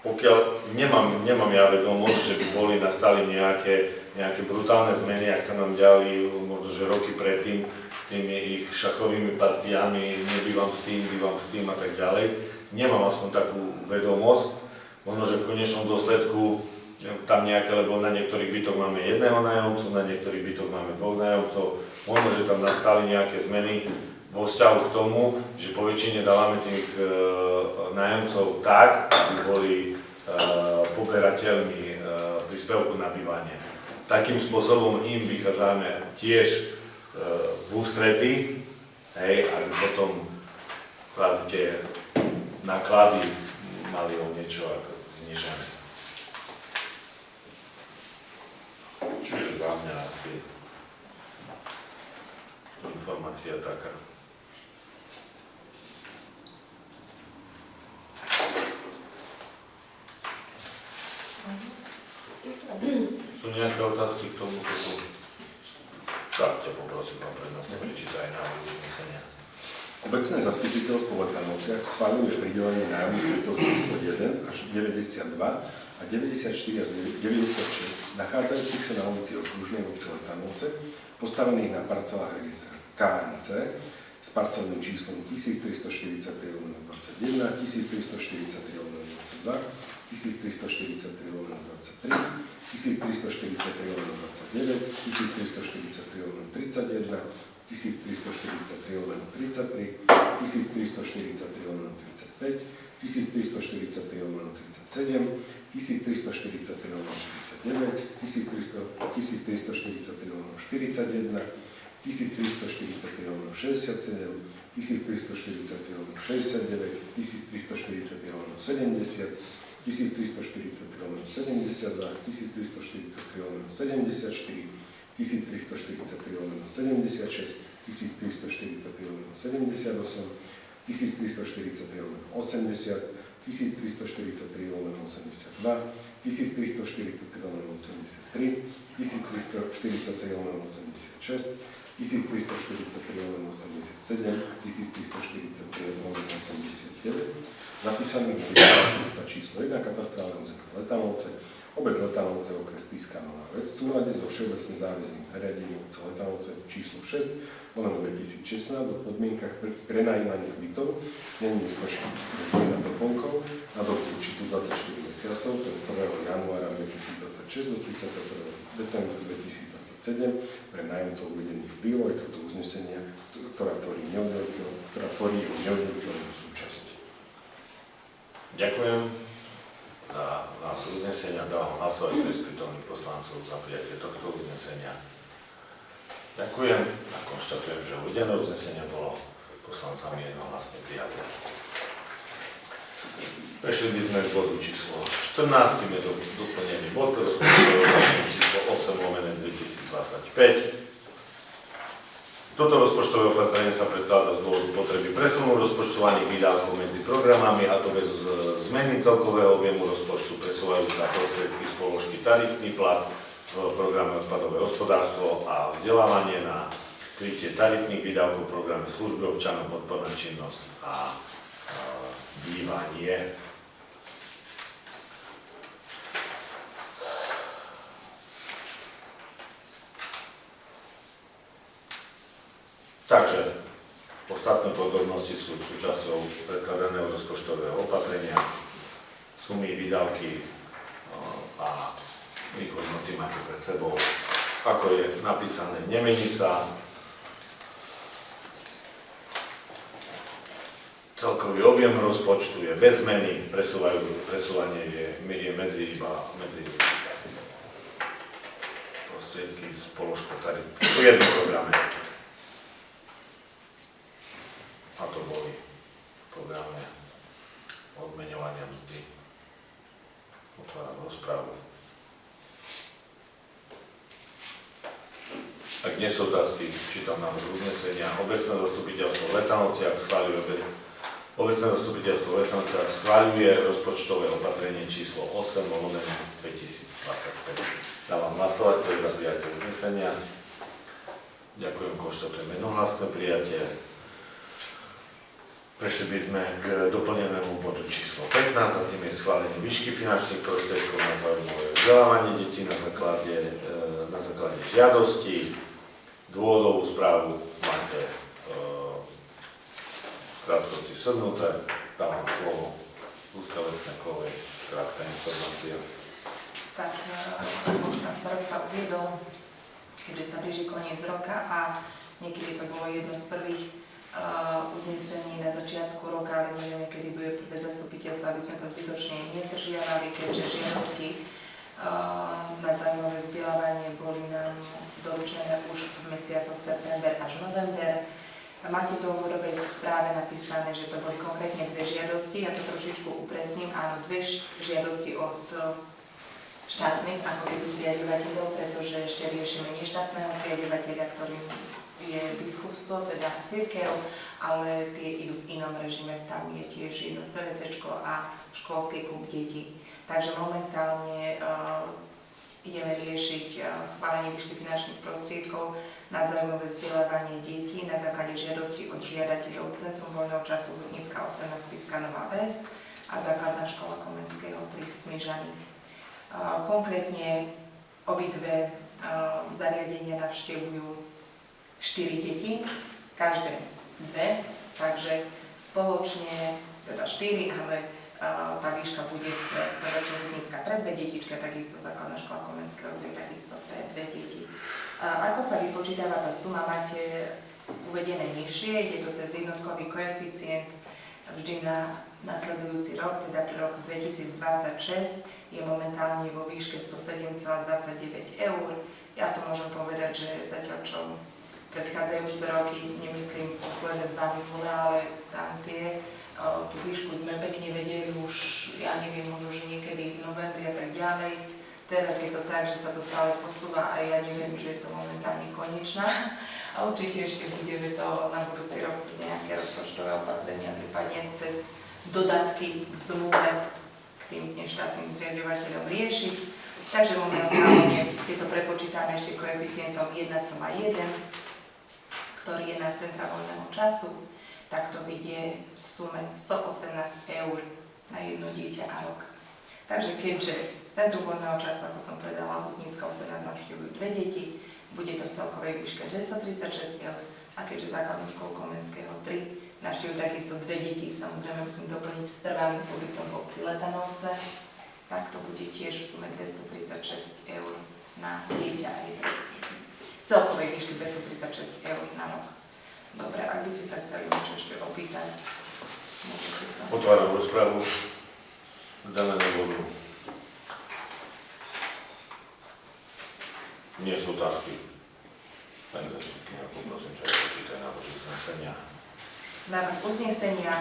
pokiaľ nemám ja vedomosť, že by nastali nejaké brutálne zmeny, ak sa nám diali možno, že roky predtým s tými ich šachovými partiami, nebývam s tým a tak ďalej. Nemám aspoň takú vedomosť. Možno, že v konečnom dôsledku tam nejaké, lebo na niektorých bytoch máme jedného nájomcu, na niektorých bytoch máme dvoch nájomcov. Možno, že tam nastali nejaké zmeny vo vzťahu k tomu, že po väčšine dávame tých nájomcov tak, aby boli poberateľmi príspevku na bývanie. Takým spôsobom im vychádzame tiež v ústrety, hej, aby potom kvázi tie náklady mali o niečo ako znižené. Čiže za mňa asi informácia taká. Sú nejaké otázky k tomu, čo tak ťa poprosím, pán prednosta, prečítaj návrh uznesenia. Obecné zastupiteľstvo v Letanovciach schvaľuje pridelenie nájomných bytov číslo 1 až 92 a 94 až 96 nachádzajúcich sa na ulici Okružnej v obci Letanovce, postavených na parcelách registra KNC s parcelným číslom 1343/21, 1343/22, 1343/23, 1343/29, 1343/31, 1343/33, 1343/35, 1343/37, 1343/39, 1343/41, 1343/67, 1343/69, 1343/70, 1343/72, 1343/74, 1343/76, 1343/78, 1343/80, 1343/82, 1343/83, 1343/86, 1343/87, 1343/89, zapísaných na liste číslo 1 katastrálneho územia Letanovce, obec Letanovce, okres Spišská Nová Ves, v súlade so všeobecným záväzným nariadením obce Letanovce číslo 6/2016 o podmienkach prenajímania bytov, znení zmena doplnkov na dobu určitú 24 mesiacov, to je 1. januára 2026 do 31. decembra 2027 pre nájomcov uvedených v prílohe tohto uznesenia, ktorá tvorí neoddeliteľnú súčasť. Ďakujem za návrh uznesenia. Dávam hlasovať bez prítomných poslancov za prijatie tohto uznesenia. Ďakujem a konštatujem, že uvedené uznesenie bolo poslancami jednohlasne prijaté. Prešli by sme k bodu číslo 14, je to doplnený bod rozpočtového číslo 8/2025. Toto rozpočtové opatrenie sa predkladá z dôvodu potreby presunu rozpočtovaných výdavkov medzi programami, a to bez zmeny celkového objemu rozpočtu presúvajú sa prostriedky z položky tarifný plat v programe odpadové hospodárstvo a vzdelávanie na krytie tarifných výdavkov v programe služby občanom, podporná činnosť a bývanie. Takže ostatné podrobnosti sú súčasťou predkladaného rozpočtového opatrenia. Sumy, výdavky a ich hodnoty máte pred sebou. Ako je napísané, nemení sa. Celkový objem rozpočtu je bez zmeny, presúvanie je medzi prostriedky z položkou tady v jednom programe. A to boli v programe odmeňovania mzdy. Otváram rozprávu. Ak nie sú otázky, čítam návrh uznesenia. Obecné zastupiteľstvo v Letanovciach schvaľuje rozpočtové opatrenie číslo 8/2025. Dávam hlasovať, to je za prijatie uznesenia. Ďakujem, konštatujem jednohlasné prijatie. Prešli by sme k doplnenému bodu číslo 15, a tým je schválenie výšky finančných prostriedkov na zaujímavé vzdelávanie detí na základe žiadosti. Dôvodovú správu máte v krátkosti shrnuté. Dávam slovo Zuzke Lesňakovej, krátka informácia. Tak, ako pán starosta uviedol, keďže sa blíži koniec roka a niekedy to bolo jedno z prvých uznesení na začiatku roka, ale nevieme, kedy bude prvé zastupiteľstvo, aby sme to zbytočne nezdržiavali, keďže žiadosti na zaujímavé vzdelávanie boli nám doručené už v mesiacoch september až november. Máte to v úvodovej správe napísané, že to boli konkrétne 2 žiadosti, ja to trošičku upresním, áno, 2 žiadosti od štátnych, ako keby zriaďovateľov, pretože ešte riešime neštátneho zriaďovateľa, ktorým je biskupstvo, teda cirkev, ale tie idú v inom režime, tam je tiež jedno CVCčko a školský klub detí. Takže momentálne ideme riešiť schválenie výšky finančných prostriedkov na zaujímavé vzdelávanie detí na základe žiadosti od žiadateľov Centrum voľného času Hutnická 18 Spišská Nová Ves a Základná škola Komenského 3 Smižany. Konkrétne obidve zariadenia navštevujú 4 deti, každé 2, takže spoločne, teda 4, ale tá výška bude pre CVČ Hutnická pre 2 detičky, takisto Základná škola Komenského, to je takisto pre 2 deti. Ako sa vypočítava tá suma, máte uvedené nižšie, ide to cez jednotkový koeficient vždy na nasledujúci rok, teda pre rok 2026 je momentálne vo výške 107,29 eur. Ja to môžem povedať, že zatiaľ čo predchádzajúce roky, nemyslím posledné 2 minulé, ale tam tú výšku sme pekne vedeli už, ja neviem, možno, že niekedy v novembri a tak ďalej. Teraz je to tak, že sa to stále posúva a ja neviem, že je to momentálne konečná. A určite ešte budeme to na budúci rok cez nejaké rozpočtové opatrenia, prípadne cez dodatky v zmluve k tým neštátnym zriaďovateľom riešiť. Takže momentálne, keď to prepočítame ešte koeficientom 1,1, ktorý je na centra voľného času, tak to vyjde v sume 118 eur na jedno dieťa a rok. Takže keďže Centrum voľného času, ako som predala, Hutnická 18 navštevujú 2 deti, bude to v celkovej výške 236 eur a keďže Základnú školu Komenského 3 navštevujú takisto 2 deti, samozrejme musím doplniť s trvalým pobytom v obci Letanovce, tak to bude tiež v sume 236 eur na dieťa a jedno. V celkovej výške 236 eur na rok. Dobre, ak by ste sa chceli niečo ešte opýtať, môžete sa. Otváram rozpravu daného bodu. Nie sú otázky. Pani zastupkyňa, poprosím, že prečítaj návrh uznesenia. Návrh uznesenia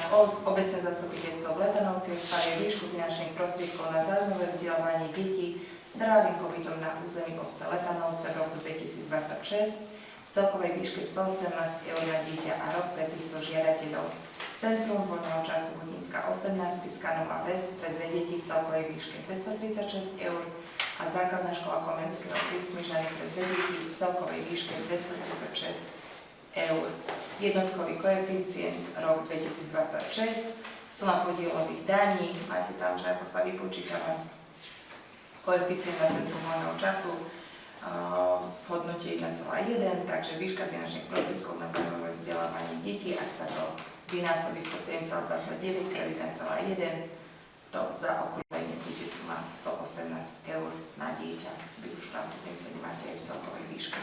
obecné zastupiteľstvo v Letanovci schvaľuje výšku finančných prostriedkov na zaujímavé vzdelávanie detí s trvalým pobytom na území obce Letanovce v roku 2026 v celkovej výške 118 eur na dieťa a rok pre týchto žiadateľov. Centrum voľného času Hudnická 18, Piskanova Ves pre 2 deti v celkovej výške 236 eur a Základná škola Komenského pri Smižane pre 2 deti v celkovej výške 236 eur. Jednotkový koeficient rok 2026, suma podielových daní, máte tam, že ako sa vypočítava koeficient na Centrum voľného času v hodnote 1,1, takže výška finančných prostriedkov na záujmové vzdelávanie detí, ak sa to vynásobí 107,29 krát 1,1, to zaokrúhlenie bude suma 118 eur na dieťa. Vy už tam uznesenie máte aj v celkovej výške.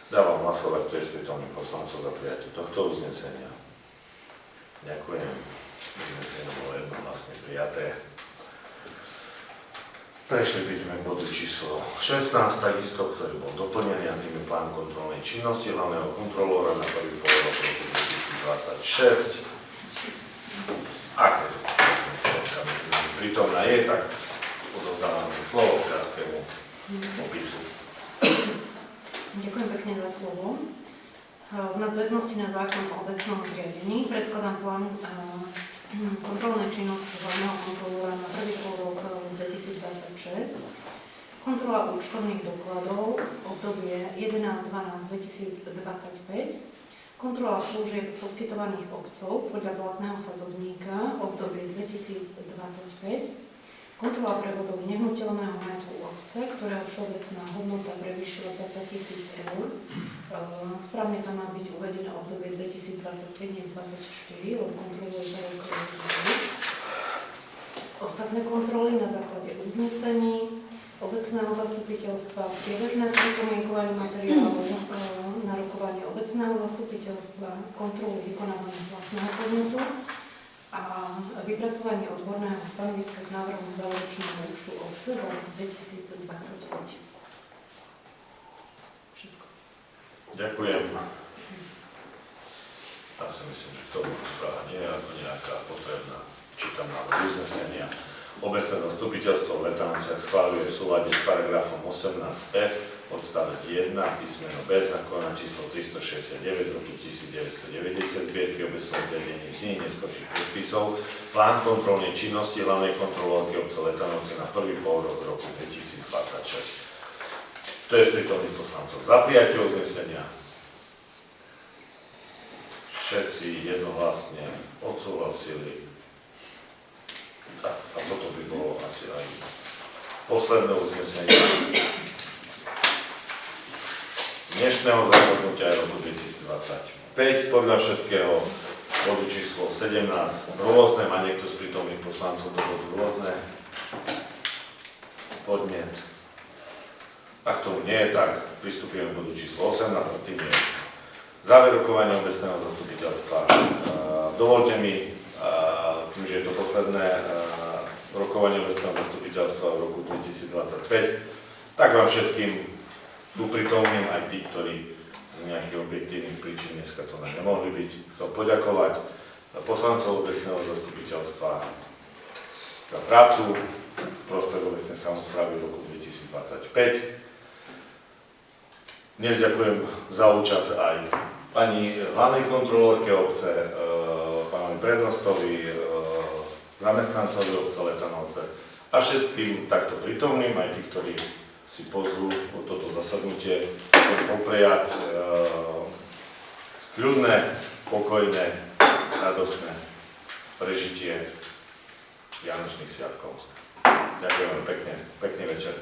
Dávam hlasovať tiež prítomných poslancov za prijatie tohto uznesenia. Ďakujem. Uznesenie bolo jednohlasne prijaté. Prešli by sme k bodu číslo 16, takisto, ktorý bol doplnený, a tým je plán kontrolnej činnosti hlavného kontrolóra na prvý pol roku 2026. Ak prítomná je, tak odovzdávame slovo krátkému opisu. Ďakujem pekne za slovo. V nadväznosti na zákon o obecnom zriadení predkladám plán kontrolnej činnosti hlavného kontrolóra na prvý pol rok 2026. Kontrola účtovných dokladov, obdobie 11.12.2025. Kontrola služieb poskytovaných obcov podľa platného sadzobníka, obdobie 2025. Kontrola prevodov nehnuteľného majetku obce, ktorého všeobecná hodnota prevyšila 20 000 eur. Správne tam má byť uvedené obdobie 2025-2024, lebo kontroluje za rok 2020. Ostatné kontroly na základe uznesení obecného zastupiteľstva, priebežné pripomienkovanie materiálov, narokovanie obecného zastupiteľstva, kontrolu vykonávané z vlastného podnetu a vypracovanie odborného stanoviska k návrhu záverečného účtu obce za rok 2025. Všetko. Ďakujem. Ja si myslím, že k tomu správa nie je ako nejaká potrebná. Čítam návrh uznesenia. Obecné zastupiteľstvo v Letanovciach schváľuje v súlade s paragrafom 18f odstavec 1 písmeno B zákona číslo 369 z roku 1990 zbierky obecného zriadenia znení neskorších predpisov plán kontrolnej činnosti hlavnej kontrolórky obce Letanovce na prvý polrok roku 2026. To je z prítomných poslancov za prijatie uznesenia. Všetci jednohlasne odsúhlasili. Tak, a toto by bolo asi aj posledné uznesenie dnešného zasadnutia roku 2025. Podľa všetkého bodu číslo 17 rôzne. Má niekto z prítomných poslancov do bodu rôzne? Podnet. Ak tomu nie je, tak pristúpime k bodu číslo 18 a tým je záver rokovania obecného zastupiteľstva. Dovoľte mi, tým, že je to posledné rokovanie obecného zastupiteľstva v roku 2025, tak vám všetkým tu prítomným, aj tí, ktorí z nejakých objektívnych príčin dneska to nemohli byť, chcel poďakovať poslancov obecného zastupiteľstva za prácu v prospech obecnej samosprávy v roku 2025. Dnes ďakujem za účasť aj pani hlavnej kontrolórke obce, pánovi prednostovi, zamestnancovi obce Letanovce a všetkým takto prítomným, aj tí, ktorí si pozvú o toto zasadnutie, chcem poprejať ľudné, pokojné, radostné prežitie Vianočných sviatkov. Ďakujem pekne, pekný večer.